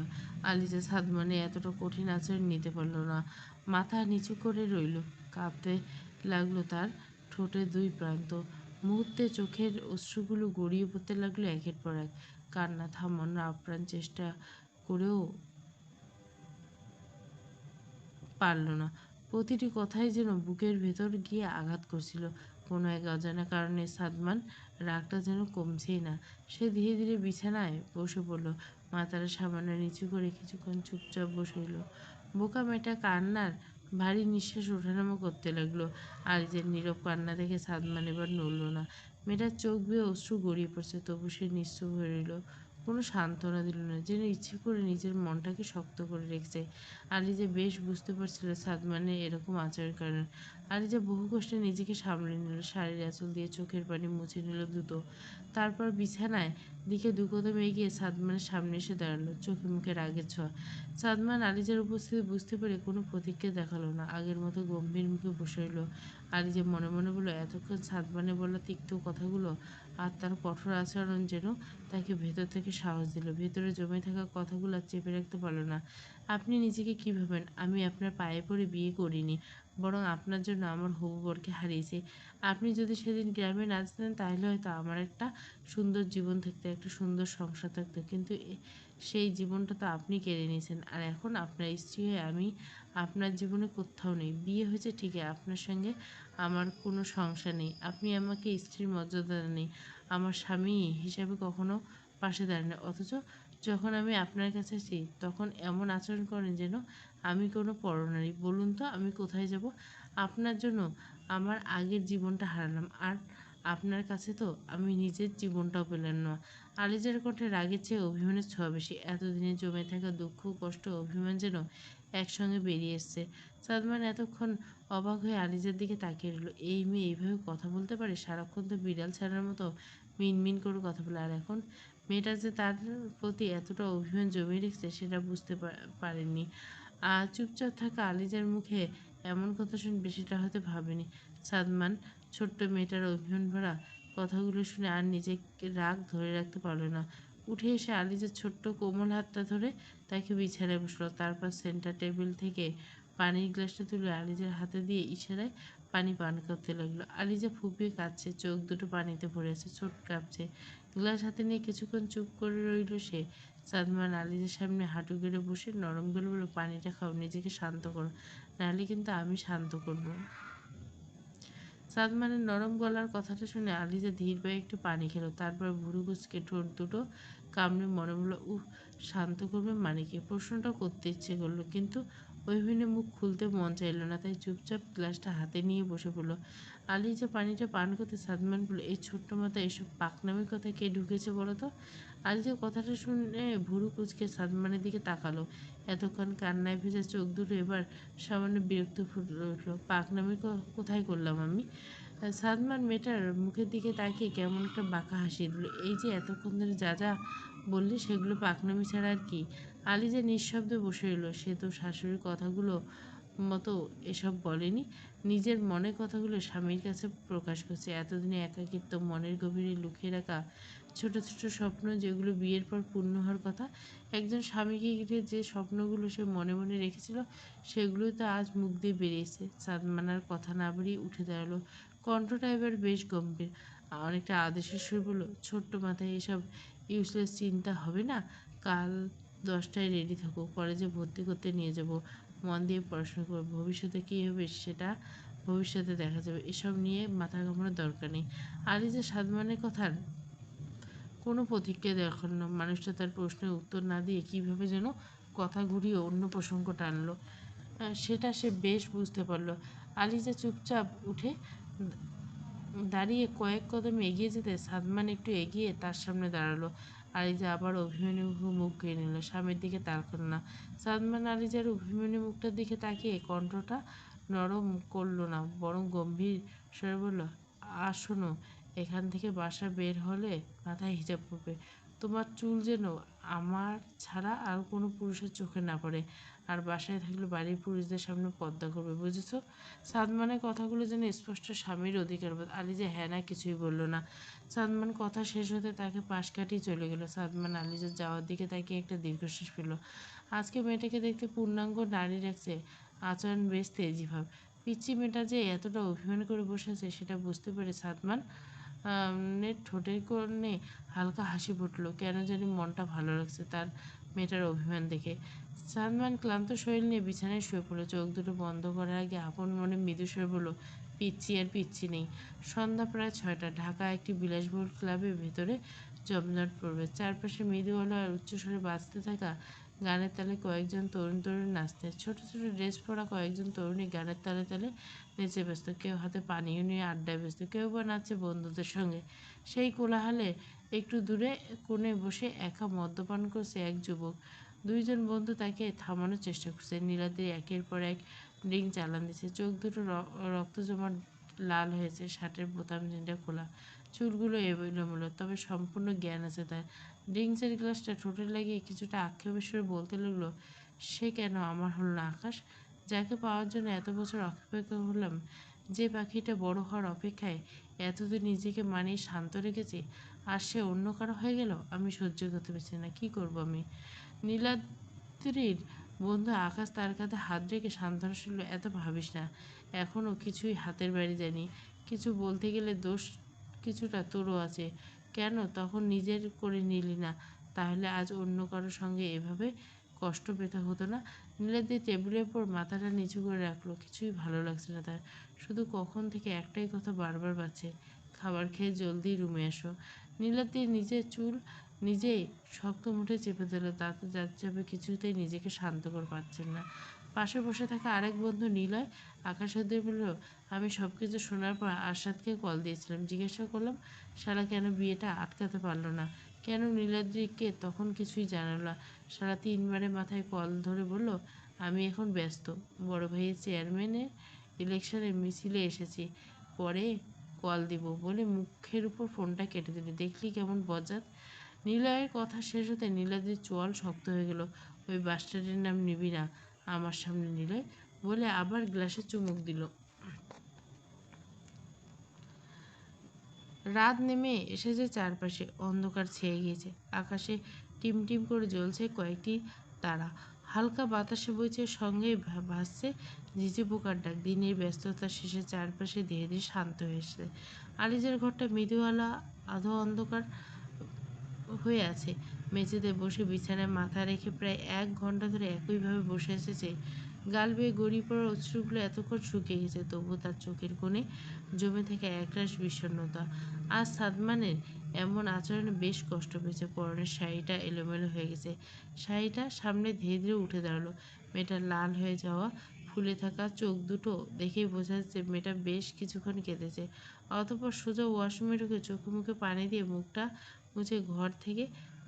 Speaker 1: আলিজা সাদমানের এতটা কঠিন আচরণ নিতে পারল না। মাথা নিচু করে রইল। কাঁপতে লাগলো তার ঠোঁটের দুই প্রান্ত। মুহূর্তে চোখের অশ্রুগুলো গড়িয়ে পড়তে লাগলো একের পর এক। কান্না থামানোর আপ্রাণ চেষ্টা করেও পারল না। প্রতিটি কথাই যেন বুকের ভেতর গিয়ে আঘাত করছিল। কোনো এক অজানা কারণে সাদমান রাগটা যেন কমছেই না। সে ধীরে ধীরে বিছানায় বসে পড়ল। মাথাটা সামান্য নিচু করে কিছুক্ষণ চুপচাপ বসে রইল। বোকা মেয়েটা কান্নার ভারী নিঃশ্বাস ওঠানামা করতে লাগলো। আলিজের নীরব কান্না দেখে সাদমান এবার নড়ল না। মেয়েটার চোখ বেয়ে অশ্রু গড়িয়ে পড়ছে, তবু সে নিশ্চুপ হয়ে রইল। কোনো সান্ত্বনা দিল না, যেন ইচ্ছে করে নিজের মনটাকে শক্ত করে রেখেছে। আলিজা বেশ বুঝতে পারছিল সাদমানের এরকম আচরণের কারণ। আলিজা বহু কষ্টে নিজেকে সামলে নিল। শাড়ির আঁচল দিয়ে চোখের পানি মুছে নিল দ্রুত। তারপর বিছানায় দিকে দু কদম এগিয়ে সাদমানের সামনে এসে দাঁড়ালো, চোখে মুখে রাগের ছোঁয়া। সাদমান আলিজার উপস্থিতি বুঝতে পেরে কোনো প্রতিক্রিয়া দেখালো না, আগের মতো গম্ভীর মুখে বসে রইল। আলিজা মনে মনে বলল, এতক্ষণ সাদমানের বলা তিক্ত কথাগুলো আর তার কঠোর আচরণ যেন তাকে ভেতর থেকে সাহস দিল। ভেতরে জমে থাকা কথাগুলো আর চেপে রাখতে পারল না। আপনি নিজেকে কী ভাবেন? আমি আপনার পায়ে পড়ে বিয়ে করিনি, বরং আপনার জন্য আমার হবু বরকে হারিয়েছি। আপনি যদি সেদিন গ্রামে না যেতেন তাহলে হয়তো আমার একটা সুন্দর জীবন থাকতো, একটা সুন্দর সংসার থাকতো। কিন্তু সেই জীবনটা তো আপনি কেড়ে নিয়েছেন। আর এখন আপনার স্ত্রী হয়ে আমি আপনার জীবনে কোথাও নেই। বিয়ে হয়েছে ঠিকই, আপনার সঙ্গে আমার কোনো সংসার নেই। আপনি আমাকে স্ত্রীর মর্যাদা নেই, আমার স্বামী হিসাবে কখনো পাশে দাঁড়ান। অথচ যখন আমি আপনার কাছে আসি তখন এমন আচরণ করেন যেন আমি কোনো পরনারী। বলুন তো আমি কোথায় যাব? আপনার জন্য আমার আগের জীবনটা হারালাম, আর আপনার কাছে তো আমি নিজের জীবনটাও পেলাম না। আলিজার কণ্ঠে রাগের চেয়ে অভিমানের ছোঁয়া বেশি। এতদিনে জমে থাকা দুঃখ, কষ্ট, অভিমান যেন একসঙ্গে বেরিয়ে এসছে। সাদমান এতক্ষণ অবাক হয়ে আলিজার দিকে তাকিয়ে রইল। এই মেয়ে এইভাবে কথা বলতে পারে? সারাক্ষণ তো বিড়াল ছানার মতো মিনমিন করে কথা বলে, আর এখন মেয়েটা যে তার প্রতি এতটা অভিমান জমিয়ে রেখেছে সেটা বুঝতে পারেননি। চুপচাপ থাকা আলিজার মুখে এমন কথা শুনে বেশিটা হয়তো ভাবেনি। সাদমান ছোট্ট মেয়েটার অভিমান ভরা কথাগুলো শুনে আর নিজেকে রাগ ধরে রাখতে পারল না। উঠে এসে আলিজার ছোট্ট কোমল হাতটা ধরে তাকে বিছানায় বসলো। তারপর সেন্টার টেবিল থেকে পানির গ্লাসটা তুলে আলিজার হাতে দিয়ে ইশারায় পানি পান করতে লাগলো। আলিজা ফুপিয়ে কাঁদছে, চোখ দুটো পানিতে ভরে আছে, ছোট কাঁপছে। গ্লাস হাতে নিয়ে কিছুক্ষণ চুপ করে রইল সে। সাদমান আলিজের সামনে হাঁটু গেড়ে বসে নরম গলে বলল, পানিটা খাও, নিজেকে শান্ত করো, নাহলে কিন্তু আমি শান্ত করব। সাদমানের নরম গলার কথাটা শুনে আলিজা ধীর পায়ে একটু পানি খেলো। তারপর ভুরু কুচকে ঠোঁট দুটো কামড়ে মনে হলো, শান্ত করবে মানে কি? প্রশ্নটা করতে ইচ্ছে করলো, কিন্তু ওইভাবে মুখ খুলতে মন চাইল না, তাই চুপচাপ গ্লাসটা হাতে নিয়ে বসে পড়লো। আলিজা পানিটা পান করতে সাদমান বলল, এই ছোট্ট মাথায় এসব পাকনামির কথা কে ঢুকেছে বলো তো? আলিজা কথাটা শুনে ভুরু কুচকে সাদমানের দিকে তাকালো। এতক্ষণ কান্নায় ভেজা চোখ দুটো এবার সামান্য বিরক্ত ফুটে উঠলো। পাকনামি কোথায় করলাম আমি? সাদমান মেয়েটার মুখের দিকে তাকিয়ে কেমন একটা বাঁকা হাসি দিল। এই যে এতক্ষণ ধরে যা যা বললি সেগুলো পাকনামি ছাড়া আর কি? আলিজা নিঃশব্দে বসে রইল। সে তো শাশুড়ির কথাগুলো মতো এসব বলেনি, নিজের মনের কথাগুলো স্বামীর কাছে প্রকাশ করছে। এতদিনে একাকিত্ব, মনের গভীরে লুকিয়ে রাখা ছোট ছোট স্বপ্ন যেগুলো বিয়ের পর পূর্ণ হওয়ার কথা, একজন স্বামীকে ঘিরে যে স্বপ্নগুলো সে মনে মনে রেখেছিল সেগুলোই তো আজ মুখ দিয়ে বেরিয়েছে। সাদমানার কথা না বাড়িয়ে উঠে দাঁড়ালো। কণ্ঠটা এবার বেশ গম্ভীর, অনেকটা আদেশের সুর বলল, ছোট্ট মাথায় এসব ইউজলেস চিন্তা হবে না। কাল 10টায় রেডি থাকো, কলেজে ভর্তি করতে নিয়ে যাব। মন দিয়ে পড়াশোনা করো, ভবিষ্যতে কী হবে সেটা ভবিষ্যতে দেখা যাবে, এসব নিয়ে মাথা ঘামানোর দরকার নেই। আলিজা সাদমানের কথার কোনো প্রতিক্রিয়া দেখাল না। মানুষটা তার প্রশ্নের উত্তর না দিয়ে কীভাবে যেন কথা ঘুরিয়ে অন্য প্রসঙ্গ টানলো, সেটা সে বেশ বুঝতে পারল। আলিজা চুপচাপ উঠে দাঁড়িয়ে কয়েক কদম এগিয়ে যেতে সাদমান একটু এগিয়ে তার সামনে দাঁড়ালো। আলিজা আবার অভিমানী মুখ গেয়ে নিল, স্বামীর দিকে তাকাল না। সাদমান আলিজার অভিমানী মুখটার দিকে তাকিয়ে কণ্ঠটা নরম করল না, বরং গম্ভীর স্বরে বলল, আর শোনো, এখান থেকে বাসা বের হলে মাথায় হিজাব পরবে। তোমার চুল যেন আমার ছাড়া আর কোনো পুরুষের চোখে না পড়ে। আর বাসায় থাকলে বাড়ির পুরুষদের সামনে পর্দা করবে, বুঝেছো? সাদমানের কথাগুলো যেন স্পষ্ট স্বামীর অধিকারবোধ। আলিজা হ্যাঁ না কিছুই বলল না। সাদমান কথা শেষ হতে তাকে পাশ কাটিয়ে চলে গেল। সাদমান আলিজার যাওয়ার দিকে তাকিয়ে একটা দীর্ঘশ্বাস ফেলল। আজকে মেয়েটাকে দেখতে পূর্ণাঙ্গ নারী লাগছে, আচরণ বেশ তেজি ভাব। পিচ্চি মেয়েটা যে এতটা অভিমান করে বসে আছে সেটা বুঝতে পেরে সাদমান ঠোঁটের কোণে হালকা হাসি ফুটল। কেন জানি মনটা ভালো লাগছে তার মেয়েটার অভিমান দেখে। সাদমান ক্লান্ত শরীর নিয়ে বিছানায় শুয়ে পড়ল। চোখ দুটো বন্ধ করার আগে আপন মনে মৃদু স্বরে বলল, পিচ্ছি আর পিচ্ছি নেই। সন্ধ্যা প্রায় 6টা। ঢাকা একটি বিলাসবহুল ক্লাবের ভেতরে জমজট পড়বে। চারপাশে মৃদু আলো আর উচ্চস্বরে বাজতে থাকা গানের তালে কয়েকজন তরুণ তরুণী নাচতে। ছোট ছোট ড্রেস পরা কয়েকজন তরুণী গানের তালে তালে নেচে ব্যস্ত। কেউ হাতে পানীয় নিয়ে আড্ডায় ব্যস্ত, কেউ বা নাচছে বন্ধুদের সঙ্গে। সেই কোলাহলে একটু দূরে কোণে বসে একা মদ্যপান করছে এক যুবক। দুইজন বন্ধু তাকে থামানোর চেষ্টা করছে। নীলাদ্রি একের পর এক ড্রিঙ্ক চালান দিচ্ছে। চোখ দুটো রক্ত জমা লাল হয়েছে, শার্টের বোতাম তিনটা খোলা, চুলগুলো এলোমেলো, তবে সম্পূর্ণ জ্ঞান আছে তার। ড্রিঙ্কসের গ্লাসটা ঠোঁটে লাগিয়ে কিছুটা আক্ষেপের সুরে বলতে লাগলো, সে কেন আমার হল না আকাশ, যাকে পাওয়ার জন্য এত বছর অপেক্ষা করলাম, যে পাখিটা বড় হওয়ার অপেক্ষায় এতদিন নিজেকে মানিয়ে শান্ত রেখেছি, আর সে অন্য কারো হয়ে গেল। আমি সহ্য করতে পারছি না, কি করব আমি? নীলাদ্রির বন্ধু আকাশ তার কাঁধে হাত রেখে সান্ত্বনা শুনল, এত ভাবিস না, এখনও কিছুই হাতের বাইরে যায়নি। কিছু বলতে গেলে দোষ কিছুটা তোরও আছে। কেন তখন নিজের করে নিলি না? তাহলে আজ অন্য কারোর সঙ্গে এভাবে কষ্ট পেতে হতো না। নীলাদ্রি টেবিলের উপর মাথাটা নিচু করে রাখলো। কিছুই ভালো লাগছে না তার। শুধু কখন থেকে একটাই কথা বারবার বাজছে, খাবার খেয়ে জলদি রুমে এসো। নীলাদ্রি নিজের চুল নিজেই শক্ত মুঠে চেপে দিল। তাতে যাবে কিছুতেই নিজেকে শান্ত করে পাচ্ছেন না। পাশে বসে থাকা আরেক বন্ধু নিলয় আকাশের দিয়ে বলল, আমি সব কিছু শোনার পর আরশাদকে কল দিয়েছিলাম, জিজ্ঞাসা করলাম শালা কেন বিয়েটা আটকাতে পারলো না, কেন নীলাদ্রিকে তখন কিছুই জানালো না। সারা 3বারে মাথায় কল ধরে বলল, আমি এখন ব্যস্ত, বড় ভাইয়ের চেয়ারম্যানের ইলেকশনের মিছিলে এসেছি, পরে কল দিব বলে মুখের উপর ফোনটা কেটে দিল। দেখলি কেমন বজ্জাত? নিলয়ের কথা শেষ হতে নীলাদ্রির চোয়াল শক্ত হয়ে গেল। ওই বাস্টার্ডের নাম নিবি না আমার সামনে নিলয়, বলে আবার গ্লাসে চুমুক দিল। রাত নেমে এসেছে, চারপাশে অন্ধকার ছেয়ে গিয়েছে। আকাশে টিমটিম করে জ্বলছে কয়েকটি তারা। হালকা বাতাসে বইছে, সঙ্গে ভাসছে ঝিঝি পোকার ডাক। দিনের ব্যস্ততা শেষে চারপাশে ধীরে ধীরে শান্ত হয়েছে। আলিজার ঘরটা মৃদু আলো, আধো অন্ধকার হয়ে আছে। মেঝেতে বসে বিছানায় মাথা রেখে প্রায় 1 ঘন্টা ধরে একইভাবে বসে এসেছে। গাল বেয়ে গড়িয়ে পড়া অশ্রুগুলো এতক্ষণ শুকিয়ে গেছে, তবুও তার চোখের কোণে জমে থেকে একরাশ বিষণ্ণতা। আজ সাদমানের এমন আচরণে বেশ কষ্ট পেয়েছে। পরনের শাড়িটা এলোমেলো হয়ে গেছে। শাড়িটা সামনে ধীরে ধীরে উঠে দাঁড়ালো। মেয়েটার লাল হয়ে যাওয়া ফুলে থাকা চোখ দুটো দেখেই বোঝা যাচ্ছে মেয়েটা বেশ কিছুক্ষণ কেঁদেছে। অতঃপর সোজা ওয়াশরুমে ঢুকে চোখে মুখে পানি দিয়ে মুখটা মুছে ঘর থেকে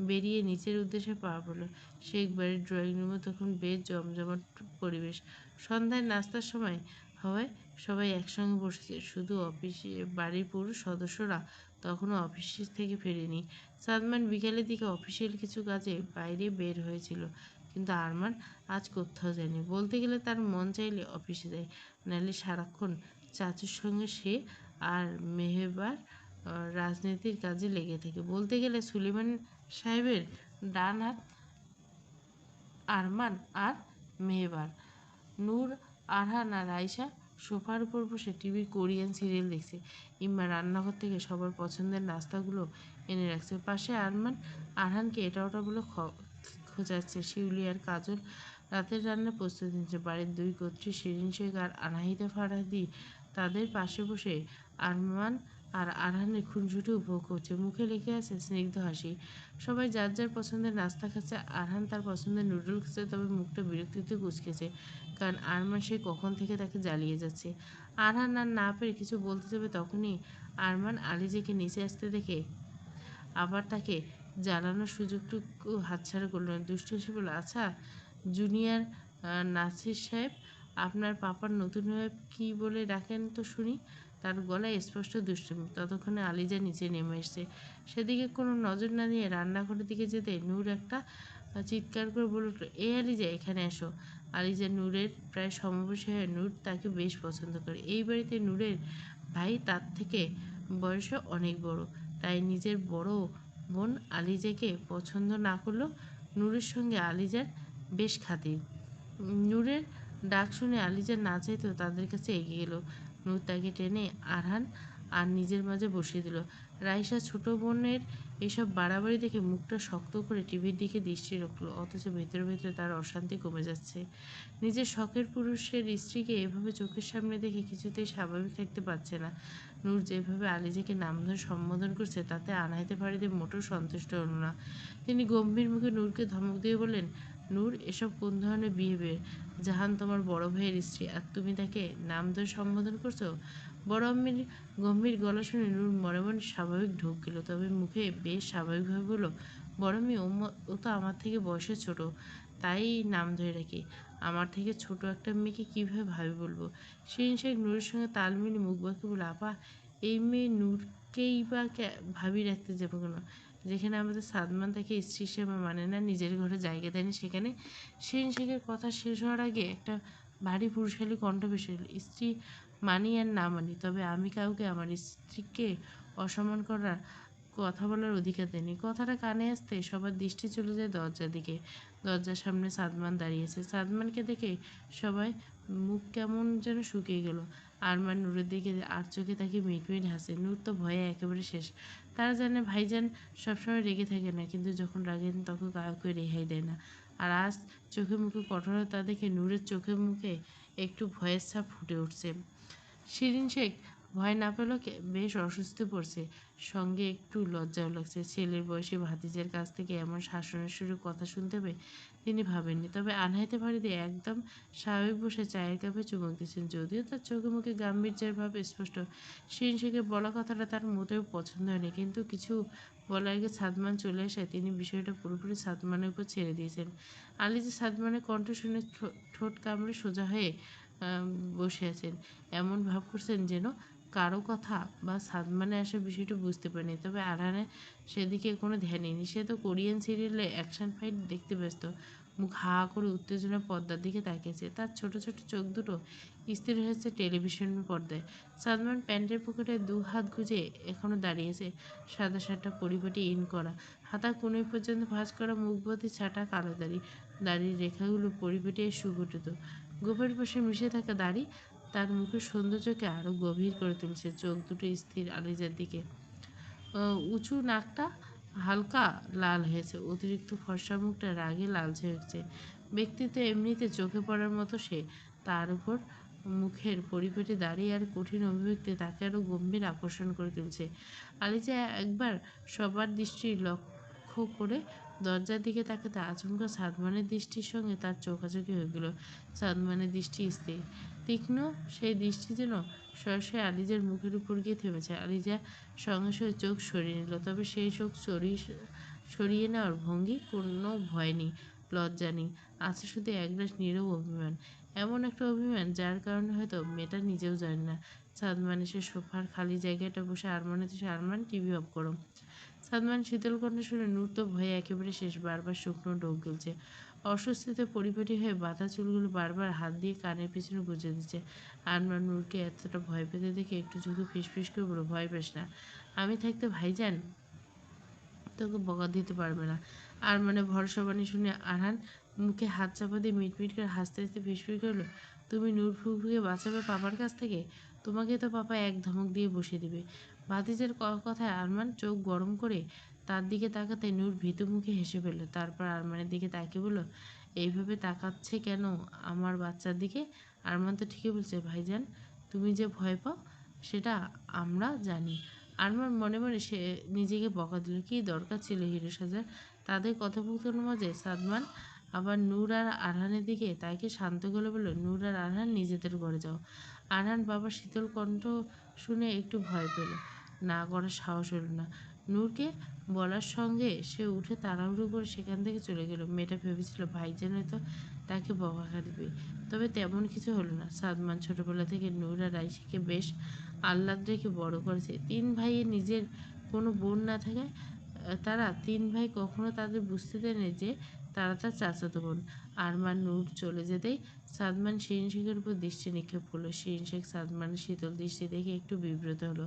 Speaker 1: বেরিয়ে নিচের উদ্দেশ্যে পা পড়ল। শেখ বাড়ির ড্রয়িং রুমে তখন বেশ জমজমাট পরিবেশ। সন্ধ্যায় নাস্তার সময় হওয়ায় সবাই একসঙ্গে বসেছে। শুধু অফিসে বাড়ির পুরুষ সদস্যরা তখনও অফিস থেকে ফেরেনি। সাদমান বিকেলের দিকে অফিসিয়াল কিছু কাজে বাইরে বের হয়েছিল, কিন্তু আরমান আজ কোথাও যায়নি। বলতে গেলে তার মন চাইলে অফিসে যায়, নাহলে সারাক্ষণ চাচুর সঙ্গে সে আর মেহেবার রাজনীতির কাজে লেগে থাকে। বলতে গেলে সুলেমান সাহেবের ডান হাত আরমান আর মেহেবার। নূর, আরহান আর আয়শা সোফার উপর বসে টিভির কোরিয়ান সিরিয়াল দেখছে। ইম্মা রান্নাঘর থেকে সবার পছন্দের নাস্তাগুলো এনে রাখছে। পাশে আরমান আরহানকে এটা ওটা বলে খোঁজাচ্ছে। শিউলি আর কাজল রাতের রান্নার প্রস্তুতি নিচ্ছে। বাড়ির দুই কর্ত্রী শিরিন শেখ আর আনাহিতা ফারাদি তাদের পাশে বসে আরমান আর আরহানের খুনসুটি উপভোগ করছে। মুখে লেগে আছে স্নিগ্ধ হাসি। সবাই যার যার পছন্দের নাস্তা খাচ্ছে। আরহান তার পছন্দের নুডল খেছে, তবে মুখটা বিরক্তিতে কুঁচকেছে, কারণ আরমান সে কখন থেকে তাকে জ্বালিয়ে যাচ্ছে। আরহান আর না পেরে কিছু বলতে যাবে, তখনই আরমান আলিজাকে নিচে আসতে দেখে আবার তাকে জ্বালানোর সুযোগটুকু হাতছাড়া করল না। দুষ্ট হেসে বলল, আচ্ছা জুনিয়র নাসির সাহেব, আপনার পাপার নতুন হয়ে কী বলে ডাকেন তো শুনি। তার গলায় স্পষ্ট দুষ্টুমি। ততক্ষণে আলিজা নিচে নেমে এসছে। সেদিকে কোনো নজর না দিয়ে রান্নাঘরের দিকে যেতে নূর একটা চিৎকার করে বলে উঠল, এ আলিজা, এখানে এসো। আলিজা নূরের প্রায় সমবয়সী হয়ে নূর তাকে বেশ পছন্দ করে। এই বাড়িতে নূরের ভাই তার থেকে বয়সে অনেক বড়, তাই নিজের বড় বোন আলিজাকে পছন্দ না করলেও নূরের সঙ্গে আলিজার বেশ খাতির। নূরের ডাক শুনে আলিজা না চাইতেও তাদের কাছে এগিয়ে গেল। নূর তাকে টেনে আরহান আর নিজের মাঝে বসিয়ে দিল। রাইসা ছোট বোনের এসব বাড়াবাড়ি দেখে মুখটা শক্ত করে টিভির দিকে দৃষ্টি রাখল, অথচ ভেতরে ভেতরে তার অশান্তি কমে যাচ্ছে। নিজের শখের পুরুষের স্ত্রীকে এভাবে চোখের সামনে দেখে কিছুতেই স্বাভাবিক থাকতে পারছে না। নূর যেভাবে আলিজাকে নাম ধরে সম্বোধন করছে, তাতে আনাইতে ফারিদে মোটেও সন্তুষ্ট হল না। তিনি গম্ভীর মুখে নূরকে ধমক দিয়ে বললেন, নূর, এসব কোন ধরনের বিহেভিয়ার? জাহান তোমার বড় ভাইয়ের স্ত্রী, আর তুমি তাকে নাম ধরে সম্বোধন করছো? বড় আম্মির গম্ভীর গলা শুনে নূর মনে মনে স্বাভাবিক ঢোক গেল, তবে মুখে বেশ স্বাভাবিকভাবে বলল, বড় আম্মি, ও তো আমার থেকে বয়সে ছোট, তাই নাম ধরে রাখি। আমার থেকে ছোট একটা মেয়েকে কীভাবে ভাবি বলবো? শিরিন শেখ নূরের সঙ্গে তাল মিলিয়ে মুখ বাঁকিয়ে বলে, আপা, এই মেয়ে নূরকেই বা ভাবি রাখতে যাবে কেন? যেখানে আমাদের সাদমান তাকে স্ত্রী হিসেবে মানে না, নিজের ঘরে জায়গা দেয়নি, সেখানে? শিরিন শেখের কথা শেষ হওয়ার আগে একটা ভারী পুরুষালী কণ্ঠ ভেসে এল, স্ত্রী মানি আর না মানি, তবে আমি কাউকে আমার স্ত্রীকে অসম্মান করার কথা বলার অধিকার দেয়নি। কথাটা কানে আসতে সবার দৃষ্টি চলে যায় দরজার দিকে। দরজার সামনে সাদমান দাঁড়িয়েছে। সাদমানকে দেখে সবাই মুখ কেমন যেন শুকিয়ে গেল। আরমান নূরের দিকে আর চোখে তাকে মিট মিট হাসে। নূর তো ভয়ে একেবারে শেষ। তারা জানে ভাইজান সবসময় রেগে থাকে না, কিন্তু যখন রাগেন তখন কাউকে রেহাই দেয় না। আর আজ চোখে মুখে কঠোরতা দেখে নূরের চোখে মুখে একটু ভয়ের ছাপ ফুটে উঠছে। শিরিন শেখ ভয় না পেলেও বেশ অস্বস্তি পড়ছে, সঙ্গে একটু লজ্জাও লাগছে। ছেলের বয়সী ভাতিজের কাছ থেকে এমন শাসনের সুরে কথা শুনতে হবে তিনি ভাবেননি। তবে আনহাইতে ফারিদে একদম স্বাভাবিক বসে চায়ের কাপে চুমুক দিচ্ছেন, যদিও তার চোখে মুখে গাম্ভীর্যের ভাব স্পষ্ট। শিরিন শেখের বলা কথাটা তার মোটেও পছন্দ হয়নি, কিন্তু কিছু বলার আগে সাদমান চলে আসায় তিনি বিষয়টা পুরোপুরি সাদমানের উপর ছেড়ে দিয়েছেন। আলিজা সাদমানের কণ্ঠ শুনে ঠোঁট কামড়ে সোজা হয়ে বসে আছেন, এমন ভাব করছেন যেন কারো কথা বা সাদমানে আসা বিষয়টা বুঝতে পারেনি। তবে আরহানের সেদিকে কোনো ধ্যানই নেই। সে তো কোরিয়ান সিরিয়ালে অ্যাকশন ফাইট দেখতে ব্যস্ত। মুখ হা করে উত্তেজনা পর্দার দিকে তাকিয়েছে। তার ছোট ছোট চোখ দুটো স্থির হয়েছে টেলিভিশনের পর্দায়। সাদমান প্যান্টের পকেটে দু হাত গুজে এখনো দাঁড়িয়েছে। সাদা শার্টটা পরিপাটি ইন করা, হাতা কনুই পর্যন্ত ভাঁজ করা, মুখভর্তি ছাটা কালো দাড়ি। দাড়ির রেখাগুলো পরিপাটি সুগঠিত। গোপের পাশে মিশে থাকা দাড়ি তার মুখের সৌন্দর্যকে আরো গভীর করে তুলছে। চোখ দুটো স্থির আলিজার দিকে। উঁচু নাকটা হালকা লাল হয়েছে, অতিরিক্ত ফর্সা মুখটা রাগে লালচে হয়েছে। ব্যক্তিত্ব এমনিতে চোখে পড়ার মতো সে, তার উপর মুখের পরিপাটি দাড়ি আর কঠিন অভিব্যক্তি তাকে আরো গম্ভীর আকর্ষণ করে তুলছে। আলিজা একবার সবার দৃষ্টি লক্ষ্য করে দরজার দিকে তাকাতে আচমকা সাদমানের দৃষ্টির সঙ্গে তার চোখাচোখি হয়ে গেল। সাদমানের দৃষ্টি স্থির, তীক্ষ্ণ, সেই দৃষ্টি যেন সরাসরি আলিজার মুখের উপর গিয়ে থেমেছে। আলিজা সঙ্গে সঙ্গে চোখ সরিয়ে নিল, তবে সেই চোখ সরিয়ে নেওয়ার ভঙ্গি। কোনো ভয় নেই, লজ্জা নেই, আছে শুধু একরাশ নীরব অভিমান। এমন একটা অভিমান যার কারণে হয়তো মেয়েটা নিজেও জানে না। সাদমান এসে সোফার খালি জায়গাটা বসে আরমানের দেশে, আরমান টিভি অফ করো। সাদমান শীতল কণ্ঠে শুনে নূর তো ভয়ে একেবারে শেষ, বারবার শুকনো ঢোক গিলছে। অস্বস্তিতে পরিপাটি হয়ে বাঁধা চুলগুলো বারবার হাত দিয়ে কানের পেছনে গুঁজে দিচ্ছে। আরমান নূরকে এতটা ভয় পেতে দেখে একটু ঝুঁকে ফিসফিস করে বলল, ভয় পাস না, আমি থাকতে ভাইজান তোকে বকা দিতে পারবে না। আর মানে ভরসা বাণী শুনে আরহান মুখে হাত চাপা দিয়ে মিটমিট করে হাসতে হাসতে ফিসফিস করলো, তুমি নূর ফুফুকে বাঁচাবে পাপার কাছ থেকে? তোমাকে তো পাপা এক ধমক দিয়ে বসিয়ে দিবে। ভাতিজের কথায় আরমান চোখ গরম করে তার দিকে তাকাতে নূর ভীতু মুখে হেসে ফেলল। তারপর আরমানের দিকে তাকিয়ে বলল, এইভাবে তাকাচ্ছে কেন আমার বাচ্চার দিকে? আরমান তো ঠিকই বলছে ভাইজান, তুমি যে ভয় পাও সেটা আমরা জানি। আরমান মনে মনে সে নিজেকে বকা দিল, কি দরকার ছিল হিরো সাজার? তাদের কথোপকথনের মাঝে সাদমান আবার নূর আর আরহানের দিকে তাকে শান্ত গলে বলল, নূর আর আরহান নিজেদের ঘরে যাও। আরহান বাবার শীতল কণ্ঠ শুনে একটু ভয় পেল, না করার সাহস হলো না। নূরকে বলার সঙ্গে সে উঠে তাড়াহুড়ো করে সেখান থেকে চলে গেল। মেয়েটা ভেবেছিল ভাইজান হয়তো তাকে বকা দিবে, তবে তেমন কিছু হলো না। সাদমান ছোটবেলা থেকে নূর আর আয়েশাকে বেশ আহ্লাদ রেখে বড় করেছে। তিন ভাইয়ের নিজের কোনো বোন না থাকায় তারা তিন ভাই কখনো তাদের বুঝতে দেয়নি যে তারা তার চাচাতো বোন। আরমান নূর চলে যেতেই সাদমান শিরিন শেখের উপর দৃষ্টি নিক্ষেপ করলো। শিরিন শেখ সাদমানের শীতল দৃষ্টি দেখে একটু বিব্রত হলো।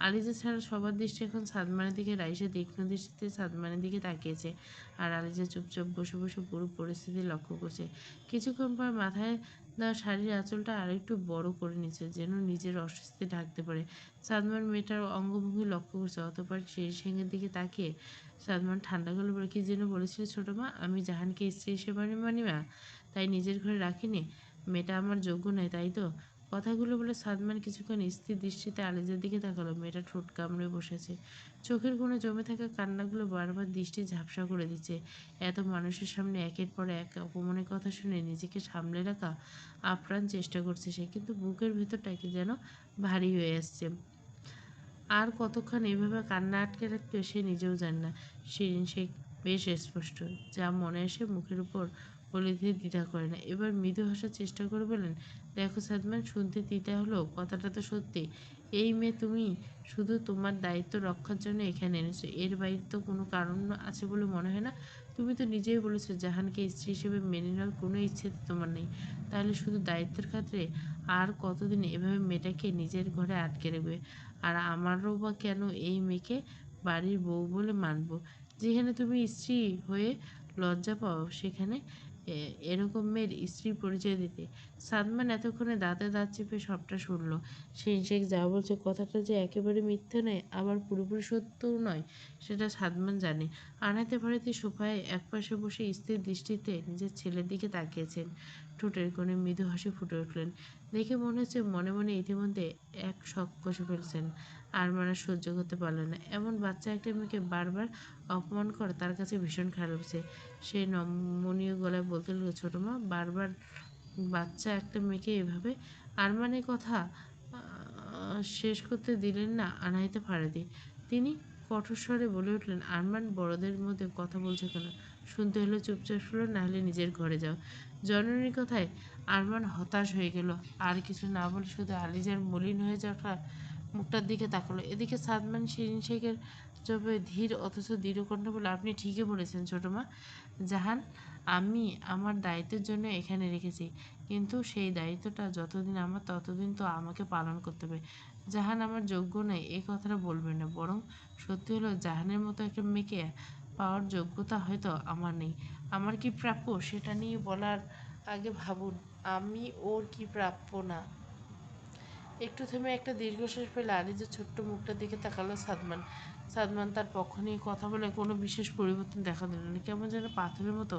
Speaker 1: আলিজা ছাড়া সবার দৃষ্টি এখন সাদমানের দিকে। রাইসা তীক্ষ্ণ দৃষ্টিতে সাদমানের দিকে তাকিয়েছে, আর আলিজা চুপচাপ বসে বসে পুরো পরিস্থিতি লক্ষ্য করছে। কিছুক্ষণ পর মাথায় দেওয়া শাড়ির আঁচলটা আরেকটু বড় করে নিচ্ছে, যেন নিজের অস্বস্তি ঢাকতে পারে। সাদমান মেয়েটার অঙ্গভঙ্গি লক্ষ্য করছে, অতঃপর সেই সিংহের দিকে তাকিয়ে সাদমান ঠান্ডা গলা বলে, কি যেন বলেছিলে ছোটো মা, আমি জাহানকে স্ত্রী হিসেবে মানি মা, তাই নিজের ঘরে রাখিনি? মেয়েটা আমার যোগ্য নয় তাই তো? কথাগুলো বলে সাদমান কিছুক্ষণ স্থির দৃষ্টিতে আলিজার দিকে তাকালো। মেয়েটা ঠোঁট কামড়ে বসেছে, চোখের কোণে জমে থাকা কান্নাগুলো বারবার দৃষ্টি ঝাপসা করে দিচ্ছে। এত মানুষের সামনে একের পর এক অপমানের কথা শুনে নিজেকে সামলে রাখা আপ্রাণ চেষ্টা করছে সে, কিন্তু বুকের ভেতরটাকে যেন ভারী হয়ে আসছে। আর কতক্ষণ এভাবে কান্না আটকে রাখতে সে নিজেও জানে না। শিরিন শেখ বেশ স্পষ্ট, যা মনে আসে মুখের উপর বলে দিয়ে দ্বিধা করে না। এবার মৃদু হাসার চেষ্টা করে বলেন, দেখো সাদমান, শুনতে তিতা হলো কথাটা তো সত্যি। এই মেয়ে তুমি শুধু তোমার দায়িত্ব রক্ষার জন্য এখানে এনেছো, এর বাইরে তো কোনো কারণ আছে বলে মনে হয় না। তুমি তো নিজেই বলেছো জাহানকে স্ত্রী হিসেবে মেনে নেওয়ার কোনো ইচ্ছে তোমার নেই, তাহলে শুধু দায়িত্বের খাতিরে আর কতদিন এভাবে মেয়েটাকে নিজের ঘরে আটকে রাখবে? আর আমারও বা কেন এই মেয়েকে বাড়ির বউ বলে মানব? যেখানে তুমি স্ত্রী হয়ে লজ্জা পাও সেখানে এরকম মেয়ের স্ত্রীর পরিচয় দিতে। সাদমান এতক্ষণে দাঁতে দাঁত চেপে সবটা শুনল। শিন শেখ যা বলছে কথাটা যে একেবারে মিথ্যে নয়, আবার পুরোপুরি সত্যও নয়, সেটা সাদমান জানে। আনাতে ভাড়াতে সোফায় একপাশে বসে স্থির দৃষ্টিতে নিজের ছেলের দিকে তাকিয়েছেন। ঠোঁটের কোণে মৃদু হাসি ফুটে উঠলেন। দেখে মনে হচ্ছে মনে মনে ইতিমধ্যে এক শখ কষে ফেলছেন। আর মানে সহ্য করতে পারলেন না। এমন বাচ্চা একটা মেয়েকে বারবার অপমান করা তার কাছে ভীষণ খারাপ লাগছে। সে নমনীয় গলায় বলতে লাগলো, ছোটো মা, বারবার বাচ্চা একটা মেয়েকে এভাবে। আরমানের কথা শেষ করতে দিলেন না আনাহিতে ফারাদি। তিনি কঠোর স্বরে বলে উঠলেন, আরমান বড়দের মধ্যে কথা বলছে কেন? শুনতে হলে চুপচাপ শুনো, না হলে নিজের ঘরে যাও। জননীর কথায় আরমান হতাশ হয়ে গেল। আর কিছু না বলে শুধু আলিজার মলিন হয়ে যাওয়া মুখটার দিকে তাকালো। এদিকে সাদমান শিরিন শেখের চোখে ধীর অথচ দৃঢ় কণ্ঠ বলে, আপনি ঠিকই বলেছেন ছোটো মা, জাহান আমি আমার দায়িত্বের জন্য এখানে রেখেছি, কিন্তু সেই দায়িত্বটা যতদিন আমার ততদিন তো আমাকে পালন করতে হবে। জাহান আমার যোগ্য নয় এই কথাটা বলবেন না, বরং সত্যি হলো জাহানের মতো একটা মেয়েকে পাওয়ার যোগ্যতা হয়তো আমার নেই। আমার কি প্রাপ্য সেটা নিয়ে বলার আগে ভাবুন আমি ওর কি প্রাপ্য না। একটু থেমে একটা দীর্ঘশ্বাস ফেলে আলিজের ছোট্ট মুখটার দিকে তাকালো সাদমান। সাদমান তার পক্ষ নিয়ে কথা বলে কোনো বিশেষ পরিবর্তন দেখা দিল না, কেমন যেন পাথরের মতো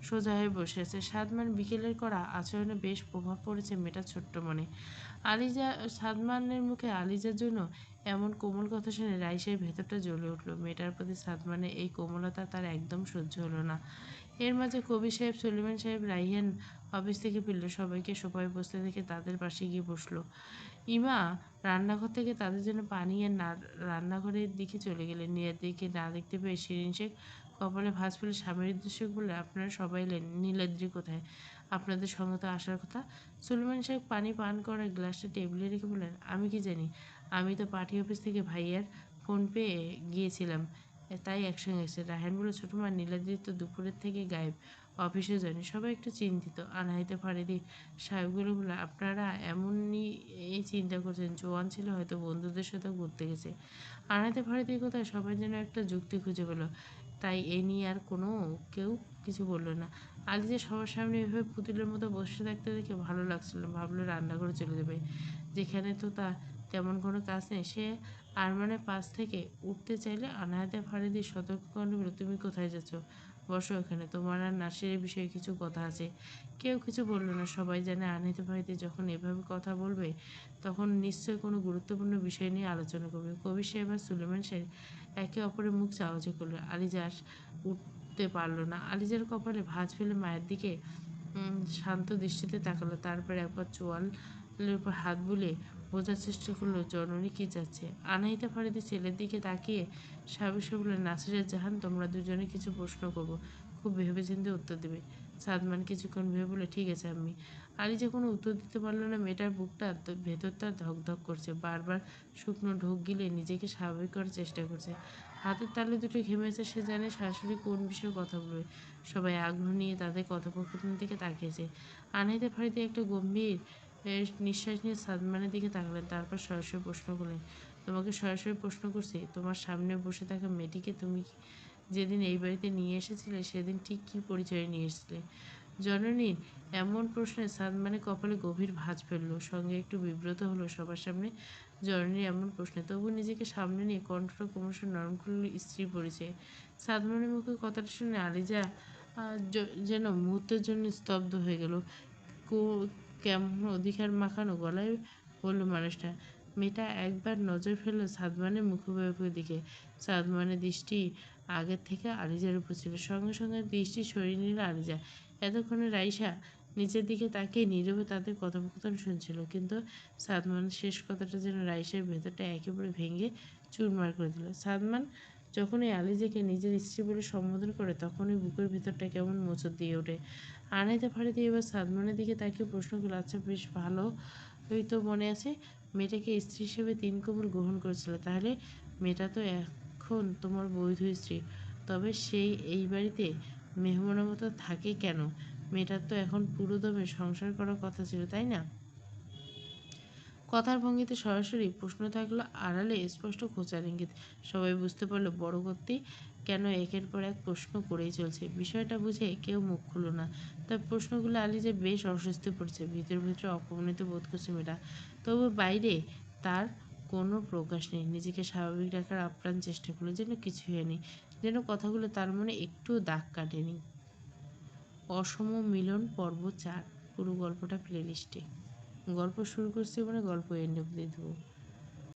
Speaker 1: সোজা হয়ে বসে আছে। সাদমান বিকেলের করা আচরণে বেশ প্রভাব পড়েছে মেয়েটার ছোট্ট মনে। আলিজা সাদমানের মুখে আলিজার জন্য এমন কোমল কথা শুনে রাইসের ভেতরটা জ্বলে উঠল। মেয়েটার প্রতি সাদমানের এই কোমলতা তার একদম সহ্য হলো না। এর মাঝে কবির সাহেব, সলিমান সাহেব, রাইহান অফিস থেকে ফিরল। সবাইকে সোফায় বসতে দেখে তাদের পাশে গিয়ে বসলো। ইমা রান্নাঘর থেকে তাদের জন্য পানি আর রান্নাঘরের দিকে চলে গেলেন। নীরার দিকে না দেখতে পেয়ে শিরিন শেখ কপালে ভাঁজ ফেলে স্বামীর উদ্দেশ্যে বললে, আপনারা সবাই এলেন, নীলাদ্রি কোথায়? আপনাদের সঙ্গে তো আসার কথা। সুলেমান সাহেব পানি পান করার গ্লাসটা টেবিলে রেখে বললেন, আমি কি জানি? আমি তো পার্টি অফিস থেকে ভাইয়ার ফোন পেয়ে গিয়েছিলাম, তাই একসঙ্গে এসেছে। রায়হান বলে, ছোটো মা, নীলাদ্রি তো দুপুরের থেকে গায়েব, অফিসে যায়নি। সবাই একটু চিন্তিত। আনাহিতে ফারেদি সাহেবগুলো বলে, আপনারা এমনই এই চিন্তা করছেন, জোয়ান ছিল, হয়তো বন্ধুদের সাথে ঘুরতে গেছে। আনাহিতে ফারেদির কথায় সবাই যেন একটা যুক্তি খুঁজে পেল, তাই এ নিয়ে আর কেউ কিছু বলল না। আলিজা সবার সামনে এভাবে পুতুলের মতো বসে থাকতে দেখে ভালো লাগছিল না। ভাবলো রান্নাঘরে চলে যাবে, যেখানে তো তেমন কোনো কাজ নেই। সে আরমানের পাশ থেকে উঠতে চাইলে আনায়াতে ফারিদি সতর্ক কণ্ঠে বলল, তুমি কোথায় যাচ্ছ? বসো এখানে, তোমার আর নাসিরের বিষয়ে কিছু কথা আছে। কেউ কিছু বলল না। সবাই জানে আনাহিতে ফারিদি যখন এভাবে কথা বলবে তখন নিশ্চয়ই কোনো গুরুত্বপূর্ণ বিষয় নিয়ে আলোচনা করবে। কবির সাহেব আর সুলেমান সাহেব একে অপরের মুখ চাওয়াচাই করলো। আলিজা আর উঠতে পারল না। আলিজার কপালে ভাঁজ ফেলে মায়ের দিকে শান্ত দৃষ্টিতে তাকালো। তারপর একবার চোয়ালের উপর হাত বুলিয়ে বোঝার চেষ্টা করলো জননী কি চাচ্ছে। আনাহিতা ফারিদি ছেলের দিকে তাকিয়ে সাবিসে বললেন, নাসিরের জাহান, তোমরা দুজনে কিছু প্রশ্ন করবো, খুব ভেবেচিন্তে উত্তর দেবে। সাদমান কিছুক্ষণ ভেবে বলে, ঠিক আছে আম্মি। আলিজা কোনো উত্তর দিতে পারলো না। মেয়েটার বুকটা ভেতরটা ধকধক করছে। বারবার শুকনো ঢোক গিলে নিজেকে স্বাভাবিক করার চেষ্টা করছে। হাতের তালু দুটো ঘেমেছে। সে জানে শাশুড়ি কোন বিষয়ে কথা বলবে। সবাই আগ্রহ নিয়ে তাদের কথোপকথনের দিকে তাকিয়েছে। আনাহিতে ফারিদি একটা গম্ভীর নিঃশ্বাস নিয়ে সাদমানের দিকে তাকালেন। তারপর সরাসরি প্রশ্ন করলেন, তোমাকে সরাসরি প্রশ্ন করছি, তোমার সামনে বসে থাকা মেয়েটিকে তুমি যেদিন এই বাড়িতে নিয়ে এসেছিলে সেদিন ঠিক কী পরিচয়ে নিয়ে এসেছিলে? জননীর এমন প্রশ্নে সাদমানের কপালে গভীর ভাঁজ ফেলল। সঙ্গে একটু বিব্রত হলো সবার সামনে জননীর এমন প্রশ্নে। তবু নিজেকে সামনে নিয়ে কণ্ঠটা ক্রমশ নরম করল স্ত্রীর পরিচয়ে। সাদমানের মুখে কথাটা শুনে আলিজা যেন মুহূর্তের জন্য স্তব্ধ হয়ে গেল। কেমন অধিকার মাখানো গলায় বলল মানুষটা। মেয়েটা একবার নজর ফেলল সাদমানের মুখোমুখি দিকে। সাদমানের দৃষ্টি আগের থেকে আলিজার উপর ছিল। সঙ্গে সঙ্গে দৃষ্টি সরিয়ে নিল আলিজা। এতক্ষণে রাইসা নিচের দিকে তাকিয়ে নীরবে তাদের কথোপকথন শুনছিল। কিন্তু সাদমানের শেষ কথাটা যেন রাইসার ভেতরটা একেবারে ভেঙে চুরমার করে দিল। সাদমান যখনই আলিজাকে নিজের স্ত্রী বলে সম্বোধন করে তখনই বুকের ভেতরটা কেমন মোচড় দিয়ে ওঠে। আনাইতে ফারিদি এবার সাদমানের দিকে তাকিয়ে প্রশ্ন করল, আচ্ছা বেশ ভালোই তো মনে আছে, মেয়েটাকে স্ত্রী হিসেবে তিন কবুল গ্রহণ করেছিল, তাহলে মেয়েটা তো এখন তোমার বৈধ স্ত্রী। তবে সেই এই বাড়িতে মেহমানের মতো থাকে কেন? মেয়েটার তো এখন পুরোদমে সংসার করার কথা ছিল, তাই না? কথার ভঙ্গিতে সরাসরি প্রশ্ন থাকলো, আড়ালে স্পষ্ট খোঁচার ইঙ্গিত। সবাই বুঝতে পারলো বড় করতেই কেন একের পর এক প্রশ্ন করেই চলছে। বিষয়টা বুঝে কেউ মুখ খুলল না। তার প্রশ্নগুলো আলিজা বেশ অস্বস্তি পড়ছে। ভিতরে ভিতরে অপমানিত বোধ করছে মেয়েটা। তবু বাইরে তার কোনো প্রকাশ নেই। নিজেকে স্বাভাবিক রাখার আপ্রাণ চেষ্টা করলো, যেন কিছুই হয়নি, যেন কথাগুলো তার মনে একটুও দাগ কাটেনি। অসম মিলন পর্ব 4। পুরো গল্পটা প্লেলিস্টে। গল্প শুরু করছি মানে গল্প এন্ড অব্দি দেবো।